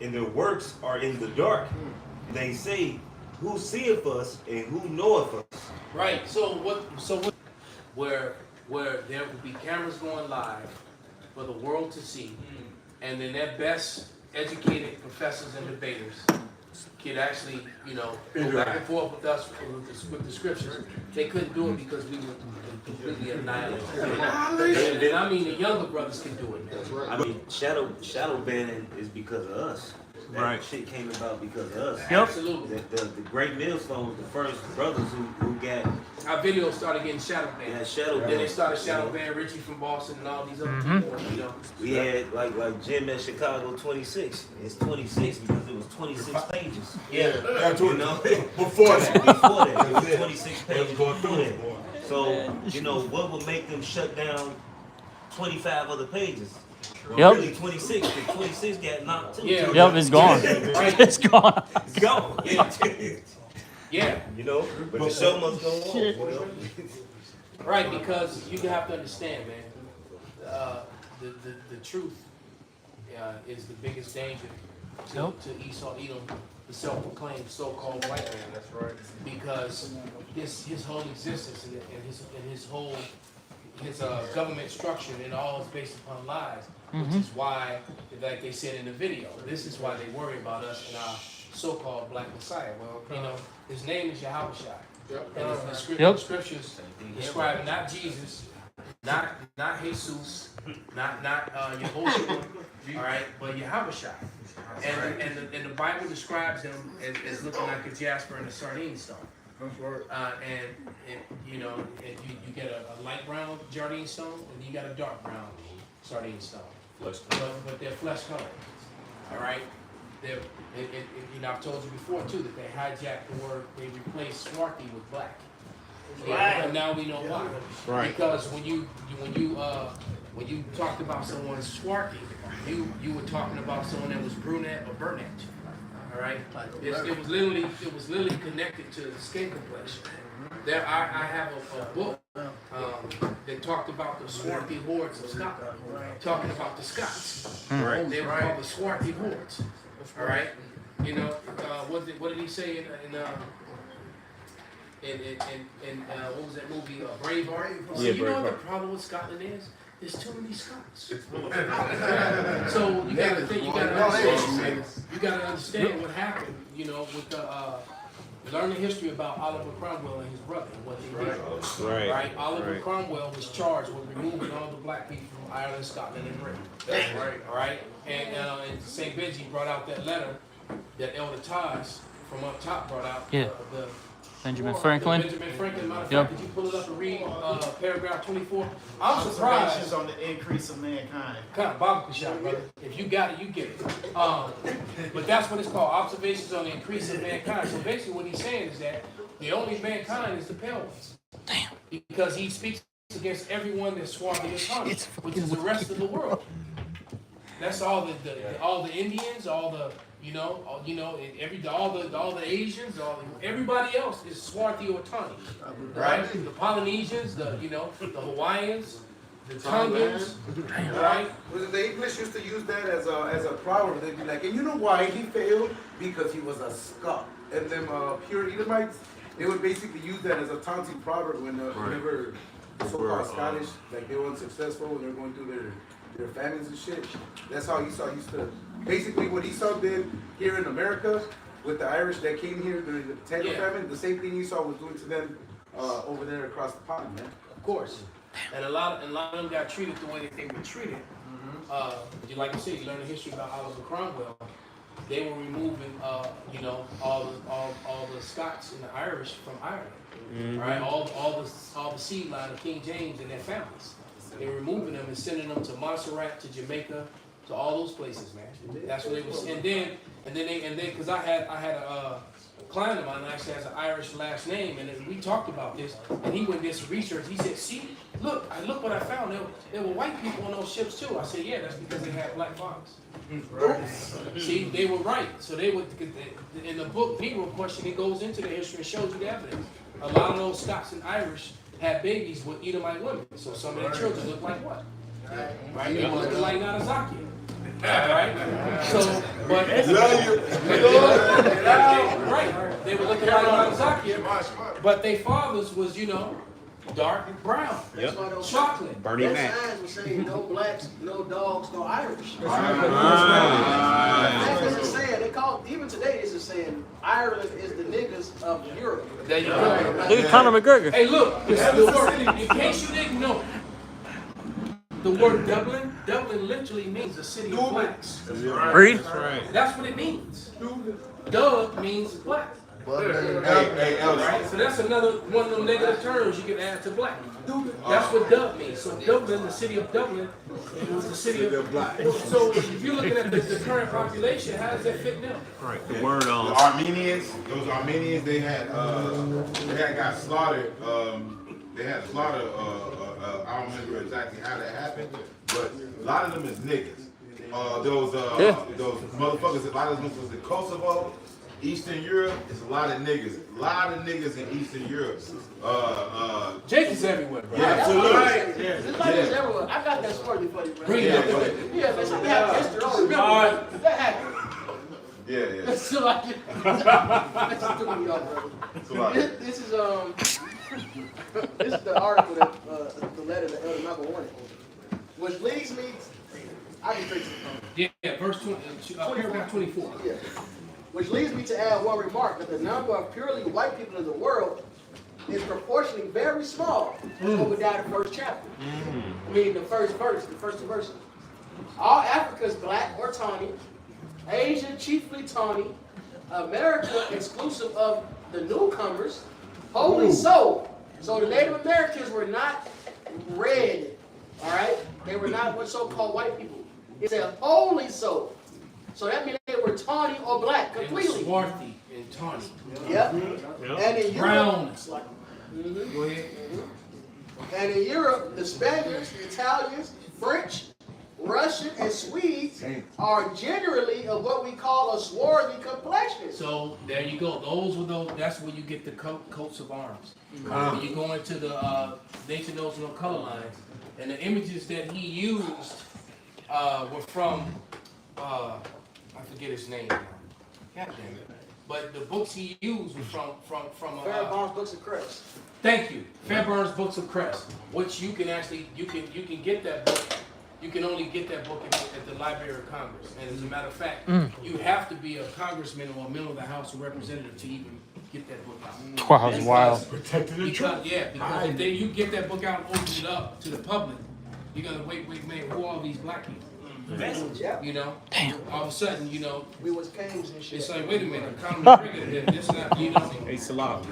their works are in the dark. They say, who seeth us and who knoweth us? Right. So what? Where there will be cameras going live for the world to see, and then their best educated professors and debaters could actually, go back and forth with us with the scriptures. They couldn't do it because we were completely annihilated. And I mean, the younger brothers can do it. That's right. I mean, shadow banning is because of us. That Right. shit came about because of us. Yep. Absolutely. The Great Millstone was the first brothers who got Our videos started getting shadow banned. Yeah, shadow Then they banned. started shadow banning Richie from Boston and all these other people. We had like Jim at Chicago 26. It's 26 because it was 26 pages. Yeah. That's what, You know? before that. Before that, it was 26 pages before that. So, what would make them shut down 25 other pages? Yep. Really 26. The 26 got knocked too. Yeah. Yep. It's gone. It's gone. It's gone. Yeah. But the show must go on. Right, because you have to understand, man, the truth is the biggest danger to Esau Edom, the self-proclaimed so-called white man. That's right. Because his whole existence and his whole government structure and all is based upon lies, which is why, like they said in the video, this is why they worry about us and our so-called black Messiah. Well, his name is Yahushua. And the scriptures describe not Jesus, not Jesus, not Yehoshua, all right, but Yahushua. And the Bible describes him as looking like a jasper and a sardine stone. And you get a light brown sardine stone, and you got a dark brown sardine stone. But they're flesh colored. All right. I've told you before too that they hijacked the word. They replaced swarthy with black. And now we know why. Right. Because when you talked about someone swarthy, you were talking about someone that was brunette or burnette. All right. It was literally connected to the skin complexion. There, I have a book that talked about the swarthy hordes of Scotland, talking about the Scots. Right. They were called the swarthy hordes. All right. What did he say in what was that movie, Braveheart? So you know what the problem with Scotland is? There's too many Scots. So you gotta think, you gotta understand what happened, with learn the history about Oliver Cromwell and his brother and what they did. Right. Oliver Cromwell was charged with removing all the black people from Ireland, Scotland, and Britain. All right. And St. Benji brought out that letter that Elder Taj from up top brought out. Yeah. Benjamin Franklin. Benjamin Franklin. Matter of Yep. fact, could you pull it up and read paragraph 24? I'm surprised. On the increase of mankind. Kind of Bible shot, brother. If you got it, you get it. But that's what it's called, observations on the increase of mankind. So basically what he's saying is that the only mankind is the pale ones. Damn. Because he speaks against everyone that's swarthy and common, which is the rest of the world. That's all the Indians, all the all the Asians, everybody else is swarthy or tawny, right? The Polynesians, the Hawaiians, the Tongans, right? The English used to use that as a proverb. They'd be like, and you know why he failed? Because he was a Scot. And them pure Edomites, they would basically use that as a taunting proverb whenever the so-called Scottish, like they were unsuccessful when they were going through their famines and shit. That's how Esau used to, basically what Esau did here in America with the Irish that came here during the potato famine, the same thing Esau was doing to them over there across the pond, man. Of course. And a lot of them got treated the way that they were treated. Like I said, you learn the history about Oliver Cromwell. They were removing, all the Scots and the Irish from Ireland, right? All the seed line of King James and their families. They were removing them and sending them to Montserrat, to Jamaica, to all those places, man. That's what they was. And then, because I had a client of mine that actually has an Irish last name, and we talked about this, and he went and did some research. He said, "See, look what I found. There were white people on those ships too." I said, "Yeah, that's because they had black fathers." Right. See, they were right. So they would, in the book Negro Question, it goes into the history and shows you the evidence. A lot of those Scots and Irish had babies with Edomite women. So some of their children look like what? Right? They were looking like Narazaki. Right? So, but right, they were looking like Narazaki, but their fathers was, dark brown. That's why those chocolate. Bernie Mac. Signs were saying no blacks, no dogs, no Irish. That's what it's saying. They call, even today it's just saying Ireland is the niggas of Europe. There you go. Look at Conor McGregor. Hey, look, in case you didn't know, the word Dublin literally means the city of blacks. Read. That's what it means. Dub means black. Right? So that's another one of them negative terms you can add to black. That's what Dub means. So Dublin, the city of Dublin, it was the city of black. So if you're looking at the current population, how does that fit now? Right. The word The Armenians, those Armenians, they had got slaughtered. They had slaughtered. I don't remember exactly how that happened, but a lot of them is niggas. Those motherfuckers. A lot of them was in Kosovo. Eastern Europe is a lot of niggas. A lot of niggas in Eastern Europe. Jake is everywhere, bro. Yeah, absolutely. It's like it's everywhere. I got that story for you, bro. Bring it up. Yeah, that's like have history on. Remember, that happened. Yeah. That's still like it. That's still me off, bro. This is the article that the letter that Elder Malcolm wanted, which leads me. I can fix it. Yeah, verse 20, paragraph 24. Yeah. Which leads me to add one remark, that the number of purely white people in the world is proportionally very small. That's what we got in the first chapter. I mean, the first two verses. All Africa is black or tawny. Asia chiefly tawny. America exclusive of the newcomers. Wholly so. So the Native Americans were not red, all right? They were not what so-called white people. It said wholly so. So that means they were tawny or black completely. They were swarthy and tawny. Yep. And in brown. Europe, Go ahead. And in Europe, the Spaniards, the Italians, French, Russian, and Swedes are generally of what we call a swarthy complexion. So there you go. That's where you get the coats of arms. When you go into the nature knows no color lines, and the images that he used were from I forget his name. God damn it. But the books he used were from Fairbairn's Books of Crest. Thank you. Fairbairn's Books of Crest, which you can actually you can get that book. You can only get that book at the Library of Congress. And as a matter of fact, you have to be a congressman or a member of the House of Representatives to even get that book out. Wow, that's wild. Because if you get that book out and open it up to the public, you're gonna wait, man, who are all these black people? Damn. All of a sudden, we was kings and shit. It's like, wait a minute, Conor McGregor, this not, It's a lot.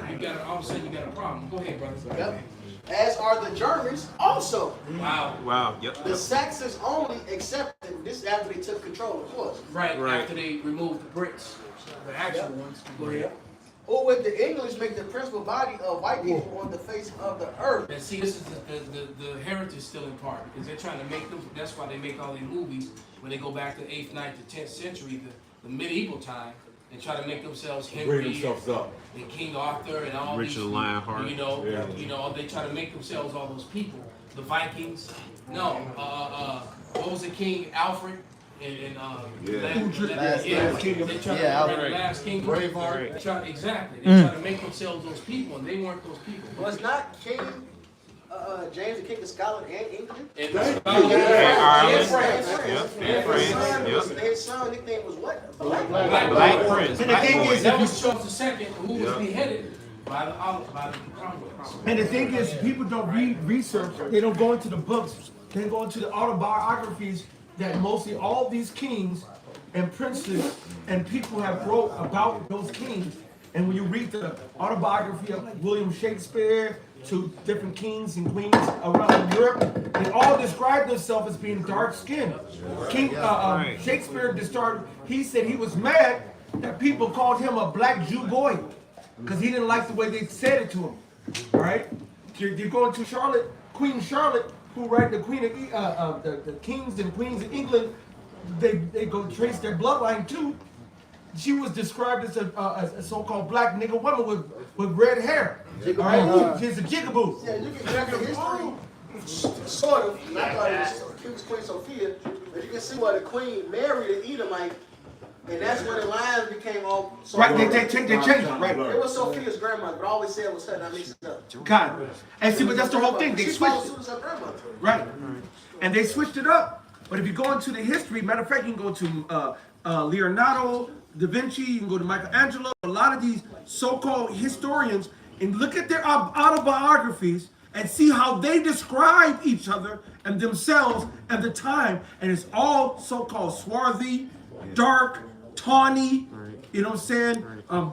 all of a sudden you got a problem. Go ahead, brother. Yep. As are the Germans also. Wow. Yep. The Saxons only accepted this after they took control, of course. Right. After they removed the Brits, the actual ones. Go ahead. Or would the English make the principal body of white people on the face of the earth? And see, this is the heritage still in part, because they're trying to make them, that's why they make all these movies, when they go back to 8th, 9th, to 10th century, the medieval time, and try to make themselves Henry and King Arthur and all Richard these, Lionheart. they try to make themselves all those people. The Vikings, No, what was the king Alfred? And Last Kingdom. They tried to Alfred. the Last Kingdom. Braveheart. They tried, exactly. They tried to make themselves those people, and they weren't those people. Was not King James the King of Scotland and England? And His son nickname was what? Black Prince. And the thing is, that was Charles II, who was beheaded by the Cromwell. And the thing is, people don't read research. They don't go into the books. They go into the autobiographies that mostly all these kings and princes and people have wrote about those kings. And when you read the autobiography of like William Shakespeare to different kings and queens around Europe, they all describe themselves as being dark-skinned. King Shakespeare he said he was mad that people called him a black Jew boy because he didn't like the way they said it to him. All right, you go into Queen Charlotte, who the queen of the kings and queens of England, they go trace their bloodline too. She was described as a so-called black nigger woman with red hair. All right, she's a jigaboo. Yeah, you can check the history, sort of. Not like it was Queen Sophia, but you can see where the queen married an Edomite. And that's when the lines became all... Right, they changed it, right. It was Sophia's grandmother, but I always said it was her, and I mixed it up. God. And see, but that's the whole thing. They She switched followed it. suit as her grandmother. Right. And they switched it up. But if you go into the history, matter of fact, you can go to Leonardo, Da Vinci, you can go to Michelangelo, a lot of these so-called historians, and look at their autobiographies and see how they describe each other and themselves at the time. And it's all so-called swarthy, dark, tawny, you know what I'm saying?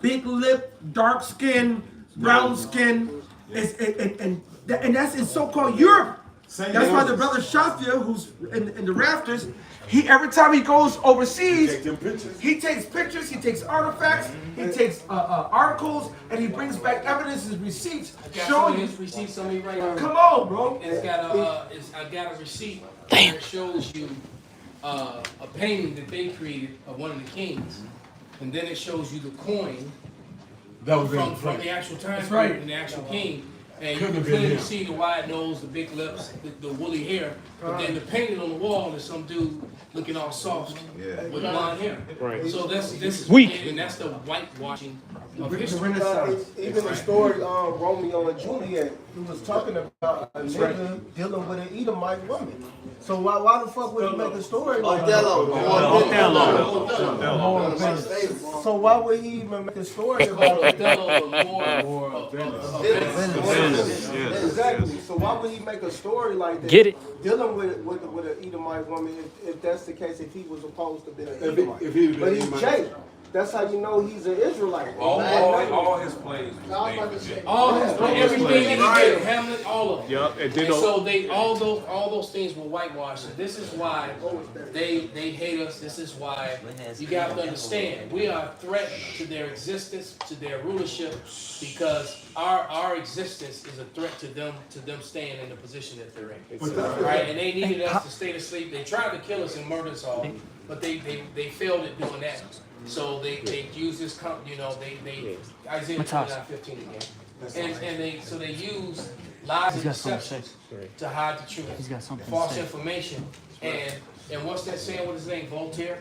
Big lip, dark skin, brown skin, and that's in so-called Europe. That's why the brother Shafia, who's in the rafters, every time he goes overseas, he takes pictures, he takes artifacts, he takes articles, and he brings back evidence and receipts showing his receipts on me right now. Come on, bro. And I got a receipt that shows you a painting that they created of one of the kings, and then it shows you the coin from the actual time period and the actual king. And you can clearly see the wide nose, the big lips, the woolly hair. But then the painting on the wall is some dude looking all soft with blonde hair. Right. So this is Weak. and that's the whitewashing of history. Even the story Romeo and Juliet, he was talking about a nigga dealing with an Edomite woman. So why the fuck would he make a story like that? So why would he even make a story about Exactly. So why would he make a story like that? Get it? Dealing with an Edomite woman, if that's the case, if he was supposed to be an Edomite. If he was But an he's Edomite. Jake. That's how you know he's an Israelite. All his plays was named All his everything that he did, Hamlet, all of them. Yep, and then And so they all those things were whitewashed. And this is why they hate us. This is why you got to understand we are a threat to their existence, to their rulership, because our existence is a threat to them staying in the position that they're in. Right? And they needed us to stay asleep. They tried to kill us and murder us all, but they failed at doing that. So they use this, they Isaiah 29:15 again, and they use lies and deception to hide the truth. He's got something to False say. information, and what's that saying? What is his name? Voltaire.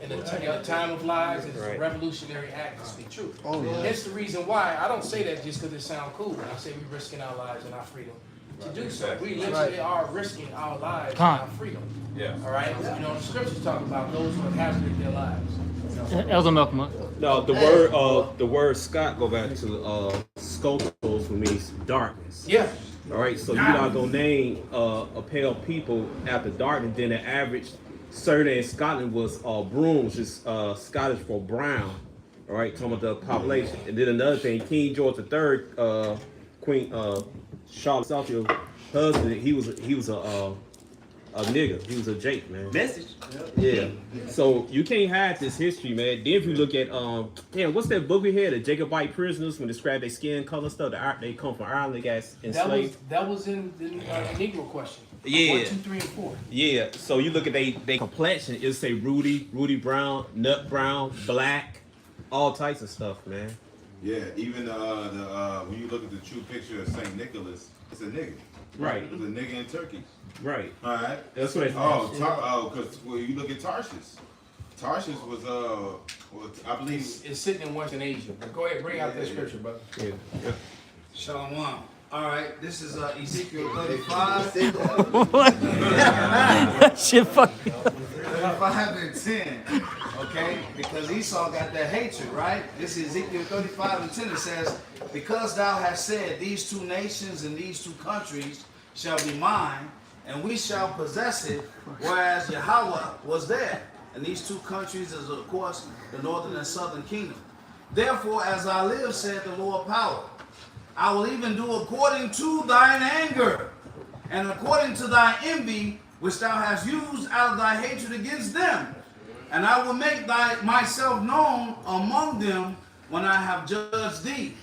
In the time of lies, it's a revolutionary act to speak truth. That's the reason why I don't say that just because it sounds cool. I say we're risking our lives and our freedom to do so. We literally are risking our lives and our freedom. Yeah. All right. You know, the scriptures talk about those who have hazarded their lives. Elder Malcolm. No, the word Scott go back to scotos, which means darkness. Yeah. All right, so you're not gonna name a pale people after darkness. Then the average surname in Scotland was Broom, which is Scottish for brown. All right, talking about the population. And then another thing, King George III, Queen Charlotte Southfield husband, he was a nigga. He was a Jake, man. Message. Yeah. So you can't hide this history, man. Then if you look at what's that book we had? The Jacobite prisoners when describe their skin color stuff. They come from Ireland, they got enslaved. That was in the Negro question. Yeah. 1, 2, 3, and 4. Yeah. So you look at they complexion. It'll say Rudy Brown, Nut Brown, Black, all types of stuff, man. Yeah, even when you look at the true picture of Saint Nicholas, it's a nigga. Right. It's a nigga in Turkey. Right. All right. That's what Because you look at Tarshish. Tarshish was I believe it's sitting in Western Asia. But go ahead, bring out that scripture, brother. Yeah. Shalom. All right, this is Ezekiel 35. Shit, fuck. 35 and 10. Okay? Because Esau got that hatred, right? This is Ezekiel 35 and 10. It says, because thou hast said, these two nations and these two countries shall be mine, and we shall possess it, whereas Yahweh was there. And these two countries is, of course, the northern and southern kingdom. Therefore, as I live, said the Lord power, I will even do according to thine anger, and according to thy envy, which thou hast used out of thy hatred against them. And I will make myself known among them when I have judged thee.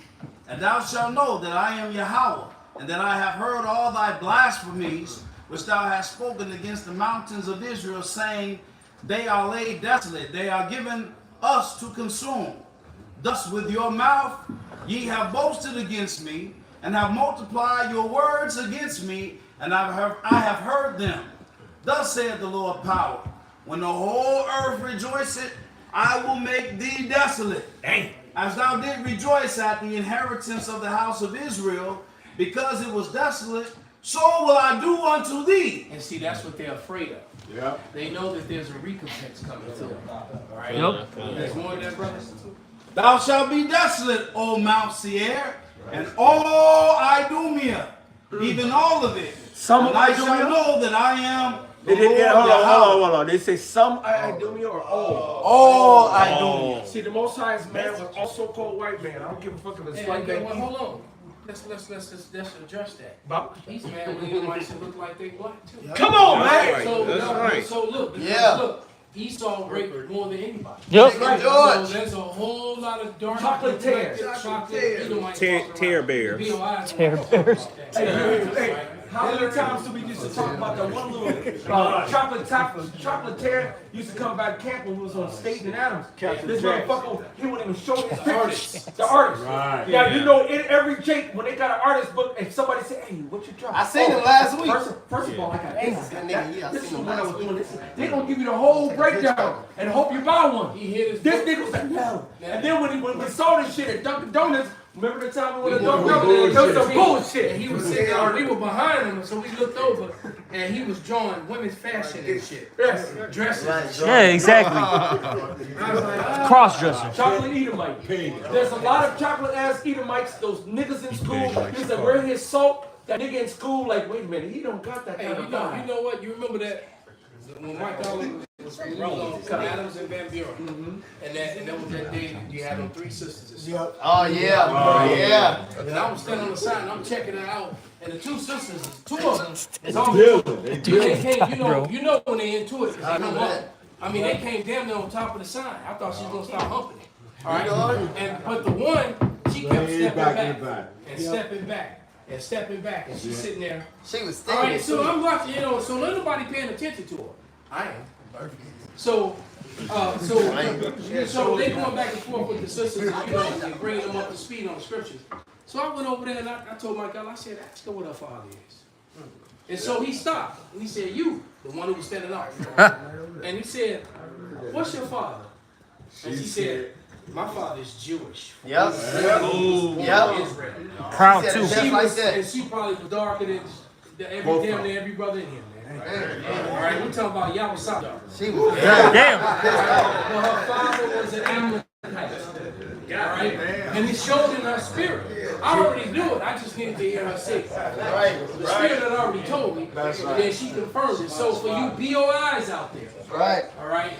And thou shalt know that I am Yahweh, and that I have heard all thy blasphemies, which thou hast spoken against the mountains of Israel, saying, they are laid desolate, they are given us to consume. Thus with your mouth ye have boasted against me, and have multiplied your words against me, and I have heard them. Thus saith the Lord power, when the whole earth rejoiceth, I will make thee desolate. Dang. As thou did rejoice at the inheritance of the house of Israel, because it was desolate, so will I do unto thee. And see, that's what they're afraid of. Yeah. They know that there's a recompense coming to them. All right. Yep. There's more of that, brothers. Thou shalt be desolate, O Mount Seir, and all Idumea, even all of it. Some and of I Idumea? shall know that I am the Hold Lord on, Yahweh. hold on. They say some Idumea or all? All Idumea. See, the Most High's man was also called white man. I don't give a fuck if it's Hey, white okay, man. well, hold on. Let's address that. Bob? He's mad when Edomites look like they black too. Come on, man. Right. So, That's right. so look, because Yeah. look, Esau raped more than anybody. Yep. Right. George. So there's a whole lot of dark Chocolate tear. chocolate Edomites walking Tear around. bears. BOIs Tear bears. Hey, how many times do we used to talk about that one little chocolate tear used to come back to camp when we was on State and Adams. This motherfucker, he wouldn't even show his pictures. The artist. Right. Yeah, you know, in every Jake, when they got an artist book, and somebody say, hey, what you drop? I seen it last week. First of all, I got this. That nigga, yeah, I This seen is him when I last was doing this. They gonna give you the whole breakdown and hope you buy one. He hit his This nigga was like, no. And then when we saw this shit at Dunkin' Donuts, remember the time we went to Dunkin' Donuts? That was some bullshit. And he was sitting there, we were behind him, so we looked over, and he was drawing women's fashion and shit. Yes. Dresses. Yeah, exactly. I was like, Cross-dresser. Chocolate Edomite. There's a lot of chocolate ass Edomites, those niggas in school. He's like, where his salt? That nigga in school, like, wait a minute, he don't got that hey, kind you of know, vibe. you know what? You remember that when Mike Dollar was on Adams and Van Buren, and that was that day you had them three sisters. Oh yeah, yeah. And I was standing on the side and I'm checking it out, and the two sisters, two of them, is all they came, you know when they into it, 'cause they come up. I mean, they came down there on top of the sign. I thought she was gonna start humping it. All right, but the one, she kept stepping back and stepping back. And stepping back, and she's sitting there. She was All standing. right, so I'm watching, so nobody paying attention to her. I am. So they going back and forth with the sisters, and bringing them up to speed on the scriptures. So I went over there and I told my guy, I said, ask her what her father is. And so he stopped and he said, you, the one who was standing up. And he said, what's your father? And she said, my father is Jewish. Yep. Israel. Proud She said too. it just like that. And she probably was darker than every brother in here, man. All right, we're talking about Yahweh. She was. Damn. But her father was an Amalekite. All right? And it showed in her spirit. I already knew it. I just needed to hear her say it. The spirit had already told me. And then she confirmed it. So for you BOIs out there, Right. all right,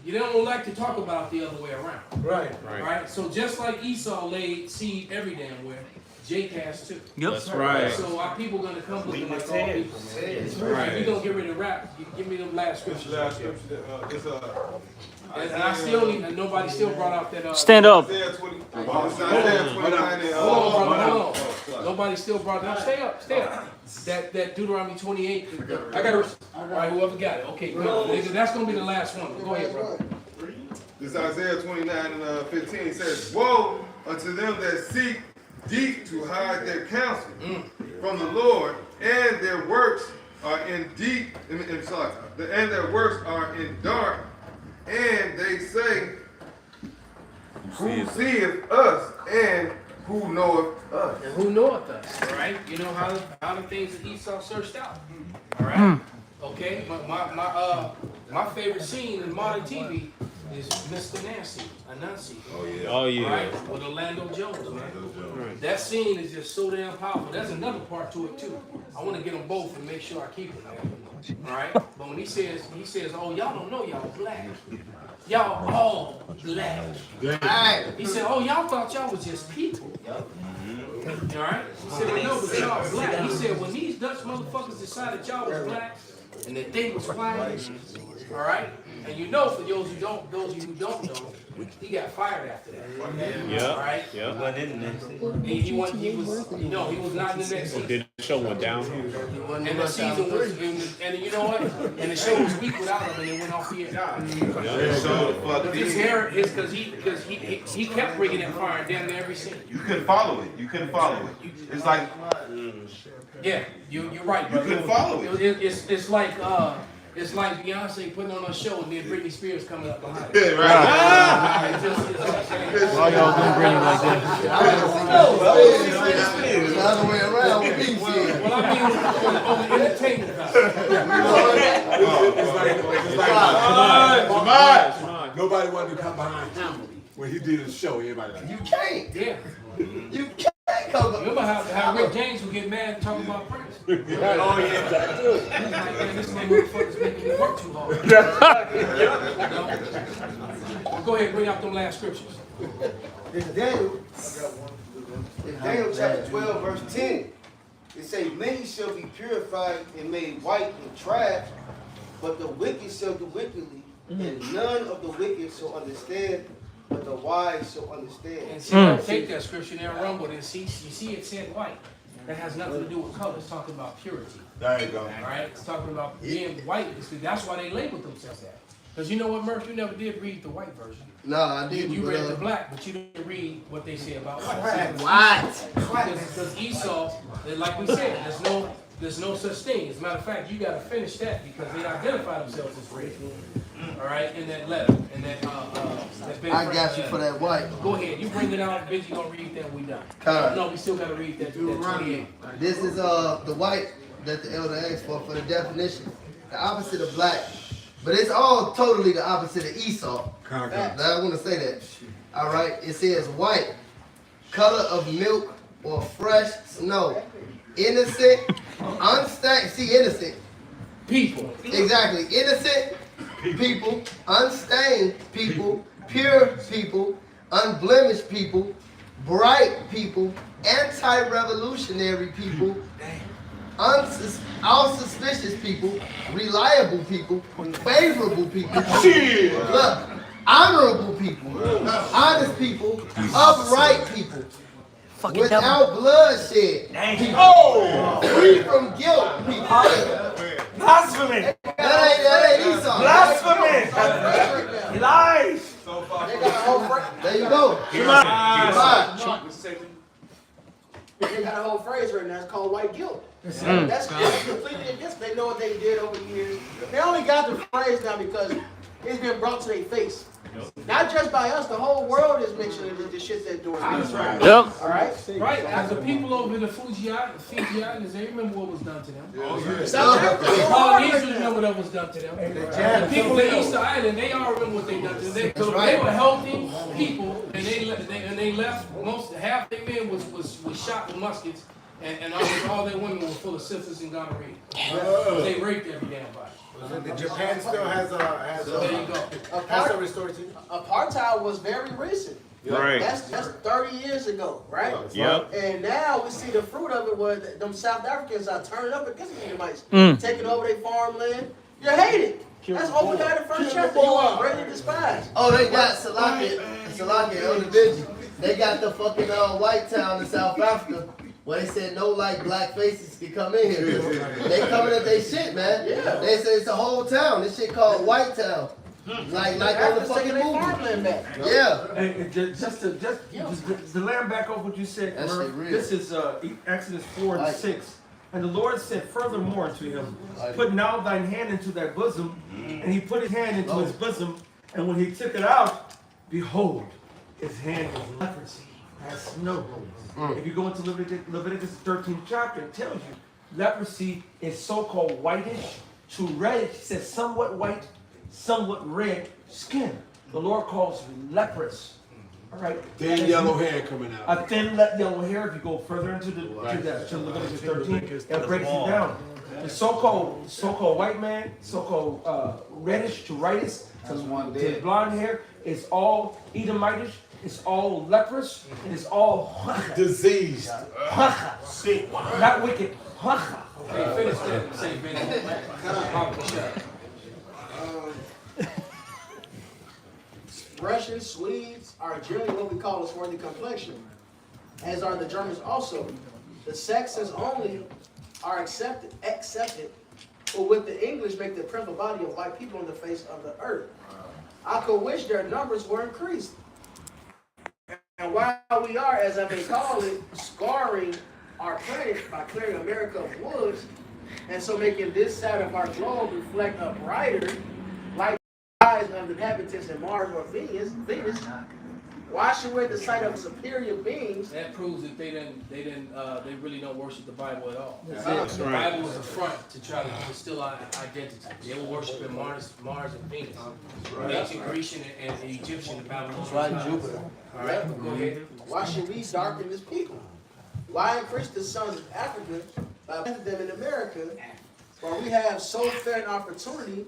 you don't like to talk about it the other way around. Right. All right? So just like Esau laid seed every damn where, Jake has too. Yep. That's right. So our people gonna come looking like all people. Right. We gonna get ready to rap. Give me them last scriptures. last scripture. And I still need, and nobody still brought out that. Stand up. Isaiah 20. Isaiah 29 and Hold on. Nobody still brought that. Stay up. That Deuteronomy 28. I got it. All right, whoever got it. Okay, good. That's gonna be the last one. Go ahead, brother. This Isaiah 29 and 15 says, woe unto them that seek deep to hide their counsel from the Lord, and their works are in deep, and their works are in dark, and they say, who seeth us, and who knoweth us? And who knoweth us, all right? You know how the things that Esau searched out, all right? Okay, my favorite scene in modern TV is Mr. Nancy, Anansi. Oh yeah. Oh yeah. Right? With Orlando Jones, man. Right. That scene is just so damn powerful. There's another part to it too. I want to get them both and make sure I keep it, man. All right? But when he says, oh, y'all don't know y'all black. Y'all all black. Right. He said, oh, y'all thought y'all was just people. All right? He said, well, no, but y'all black. He said, when these Dutch motherfuckers decided y'all was black and that they was white, all right? And you know, for those of you who don't know, he got fired after that. Yeah. All right? Yeah. He was not in the next season. Did the show went down? And the season was, and you know what? And the show was weak without him, and it went off the air. Because he kept bringing that fire down to every scene. You couldn't follow it. You couldn't follow it. It's like, yeah, you're right. You couldn't follow it. It's like Beyonce putting on a show and then Britney Spears coming up behind it. Yeah, right. Why y'all gonna bring it like that? The other way around with me. Well, I mean, on the entertainment Jamai. Nobody wanted to come behind him when he did his show. Everybody like, you can't. Yeah. You can't come. Remember how Rick James would get mad and talk about Prince? Oh yeah, that too. He's like, man, this motherfucker's making me work too hard. Go ahead, bring out them last scriptures. It's Daniel chapter 12, verse 10. It says, many shall be purified and made white in trash, but the wicked shall do wickedly, and none of the wicked shall understand, but the wise shall understand. And see, don't take that scripture there and run with it. See, you see it said white. That has nothing to do with color. It's talking about purity. There you go. All right? It's talking about being white. That's why they labeled themselves that. Because you know what, Murph? You never did read the white version. No, I didn't. You read the black, but you didn't read what they say about white. What? Because Esau, like we said, there's no such thing. As a matter of fact, you got to finish that because they identify themselves as red. All right, in that letter, in that I got you for that white. Go ahead, you bring it out. Benji gonna read that. We done. No, we still gotta read that 28. This is the white that the elder asked for the definition. The opposite of black, but it's all totally the opposite of Esau. I want to say that. All right, it says white, color of milk or fresh snow, innocent, unstained. See, innocent people. Exactly, innocent people, unstained people, pure people, unblemished people, bright people, anti-revolutionary people, unsuspicious people, reliable people, favorable people, look, honorable people, honest people, upright people, without bloodshed, people, free from guilt, people. Blasphemy! That ain't Esau. Blasphemy! He lies! There you go. They got a whole phrase right now. It's called white guilt. That's completely against. They know what they did over the years. They only got the phrase now because it's been brought to their face. Not just by us, the whole world is mentioning the shit they're doing. That's right. Yep. All right. Right. As the people over in the Fiji Islands, they remember what was done to them. The Polynesians remember what was done to them. The people in Easter Island, they all remember what they done to them. They were healthy people, and they left. Half their men was shot with muskets, and all their women were full of syphilis and gonorrhea. They raped every damn body. Japan still has there you go. Passover restored to Apartheid was very recent. Right. That's 30 years ago, right? Yep. And now we see the fruit of it where them South Africans are turning up against the Edomites, taking over their farmland. You're hated. That's open down the first chapter. You are greatly despised. Oh, they got Salaki, Elder Benji. They got the fucking white town in South Africa where they said no like black faces can come in here. They coming at their shit, man. Yeah. They say it's a whole town. This shit called White Town. Like on the fucking movie. farmland back. Yeah. And just to land back off what you said, That shit Murph, real. this is Exodus 4 and Like- 6. And the Lord said furthermore unto him, put now thine hand into thy bosom. And he put his hand into his bosom, and when he took it out, behold, his hand was leprosy, as snow. If you go into Leviticus 13th chapter, it tells you leprosy is so-called whitish to reddish. It says somewhat white, somewhat red skin. The Lord calls leprous. All right. Thin yellow hair coming out. A thin yellow hair. If you go further into to Leviticus 13, it breaks it down. The so-called white man, so-called reddish to whitish to blonde hair is all Edomitish. It's all leprous. And it's all diseased. Not wicked. Hey, finish that. Say, Benny. Russians, Swedes are generally what we call a swarthy complexion, as are the Germans also. The Saxons only are accepted, but with the English make the principal body of white people on the face of the earth. I could wish their numbers were increased. And while we are, as I may call it, scarring our planet by clearing America of woods, and so making this side of our globe reflect a brighter light eyes of the inhabitants in Mars or Venus, washing away the sight of superior beings. That proves that they really don't worship the Bible at all. That's The right. Bible was a front to try to distill our identity. They were worshiping Mars and Venus. Ancient Grecian and Egyptian and Babylonian. That's right, Jupiter. All right, go ahead. Why should we darken this people? Why increase the sons of Africa by planting them in America, while we have so fair an opportunity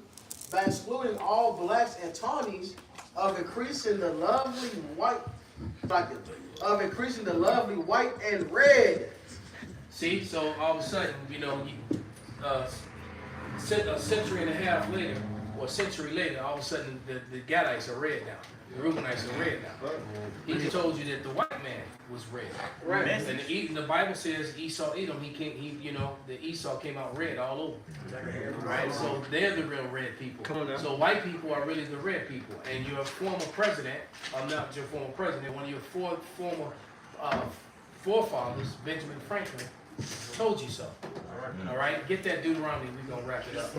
by excluding all blacks and tawnies of increasing the lovely white and red. See, so all of a sudden, a century and a half later, or a century later, all of a sudden the Gadites are red now. The Reubenites are red now. He told you that the white man was red. Right. And the Bible says Esau, Edom, the Esau came out red all over. Right? So they're the real red people. So white people are really the red people. And your former president, not your former president, one of your former forefathers, Benjamin Franklin, told you so. All right? Get that Deuteronomy. We're going to wrap it up.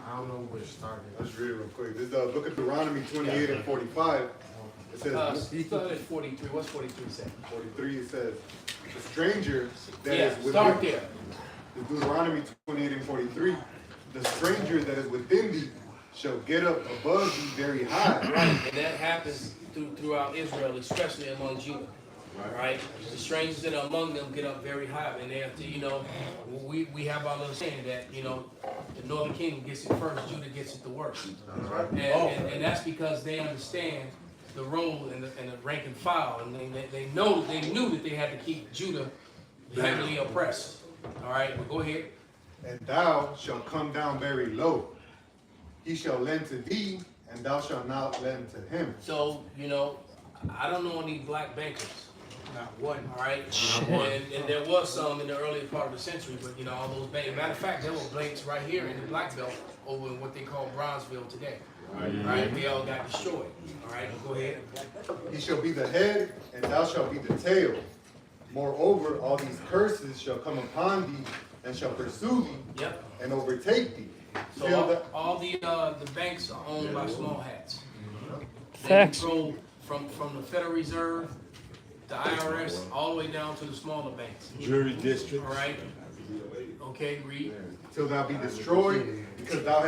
I don't know where to start. Let's read it real quick. This is the book of Deuteronomy 28 and 45. It says, he started at 43. What's 43 say? 43, it says, the stranger that is within. Start there. The Deuteronomy 28 and 43. The stranger that is within thee shall get up above thee very high. Right, and that happens throughout Israel, especially among Judah. Right? The strangers that are among them get up very high, and they have to, we have our little saying that, the northern kingdom gets it first, Judah gets it the worst. And that's because they understand the role and the rank and file, and they knew that they had to keep Judah heavily oppressed. All right, but go ahead. And thou shalt come down very low. He shall lend to thee, and thou shalt not lend to him. So, I don't know any black bankers. Not one. All right. And there was some in the earlier part of the century, but all those banks. Matter of fact, there were banks right here in the Black Belt over in what they call Bronzeville today. Right. They all got destroyed. All right. Go ahead. He shall be the head, and thou shalt be the tail. Moreover, all these curses shall come upon thee, and shall pursue thee, and overtake thee. So all the banks are owned by small hats. They Facts. control from the Federal Reserve, the IRS, all the way down to the smaller banks. Jury district. All right. Okay, read. Till thou be destroyed, because thou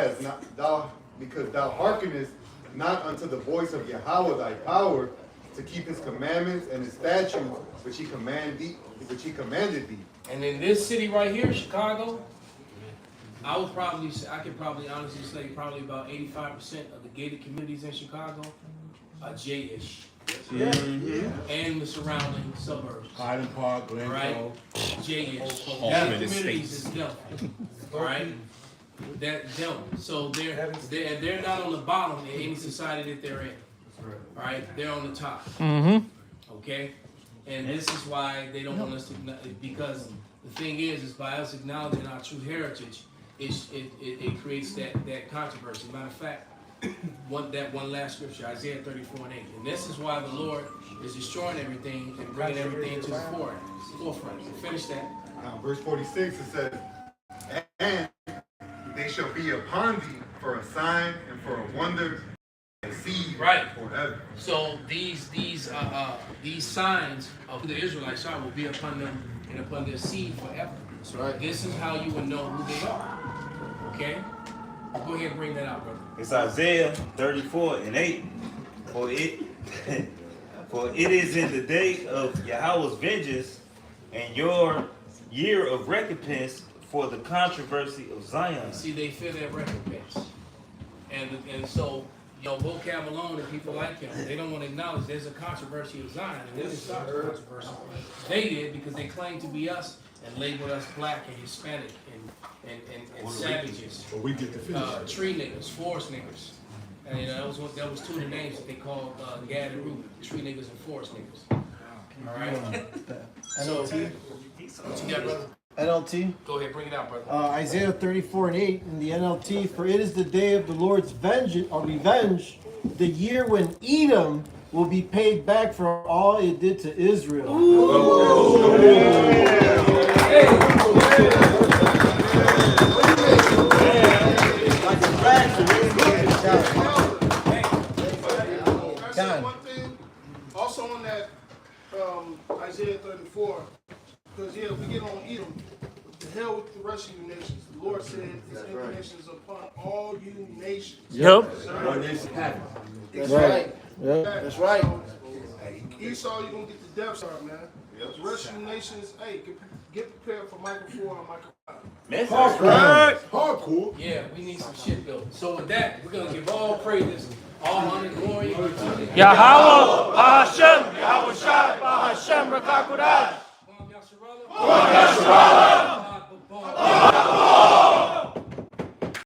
hearkenest not unto the voice of Yahweh thy power, to keep his commandments and his statutes which he commanded thee. And in this city right here, Chicago, I could probably honestly say probably about 85% of the gated communities in Chicago are J-ish. And the surrounding suburbs. Highland Park, Glen Right? Gated J-ish. Communities is them. All right? That them. So they're not on the bottom in any society that they're in. All right? They're on the top. Okay? And this is why they don't want us to, because the thing is by us acknowledging our true heritage, it creates that controversy. Matter of fact, one last scripture, Isaiah 34:8. And this is why the Lord is destroying everything and bringing everything to the forefront. Finish that. Verse 46, it says, and they shall be upon thee for a sign and for a wonder and seed forever. So these signs of who the Israelites are will be upon them and upon their seed forever. That's right. This is how you will know who they are. Okay? Go ahead and bring that out, brother. It's Isaiah 34:8. For it is in the day of Yahweh's vengeance and your year of recompense for the controversy of Zion. See, they fear their recompense. And so, you know, vocab alone and people like him, they don't want to acknowledge there's a controversy of Zion. And this is not a controversy. They did because they claim to be us and labeled us black and Hispanic and savages. But we get to finish. Tree niggas, forest niggas. And you know, that was two of the names that they called Gad and Reuben, tree niggas and forest niggas. All right? NLT. What you got, brother? NLT. Go ahead, bring it out, brother. Isaiah 34:8 in the NLT. For it is the day of the Lord's vengeance or revenge, the year when Edom will be paid back for all it did to Israel. One thing, also on that Isaiah 34, because we get on Edom. The hell with the rest of you nations. The Lord said his inclination is upon all you nations. Yep. That's right. Yep. That's right. Esau, you're gonna get the Death Star, man. The rest of you nations, hey, get prepared for Michael 4 and Michael 5. Hardcore. Yeah, we need some shit built. So with that, we're gonna give all praises, all honor, glory. Yahweh, Bahashem, Yahweh Shai, Bahashem, Rakakudah. Yasharallah.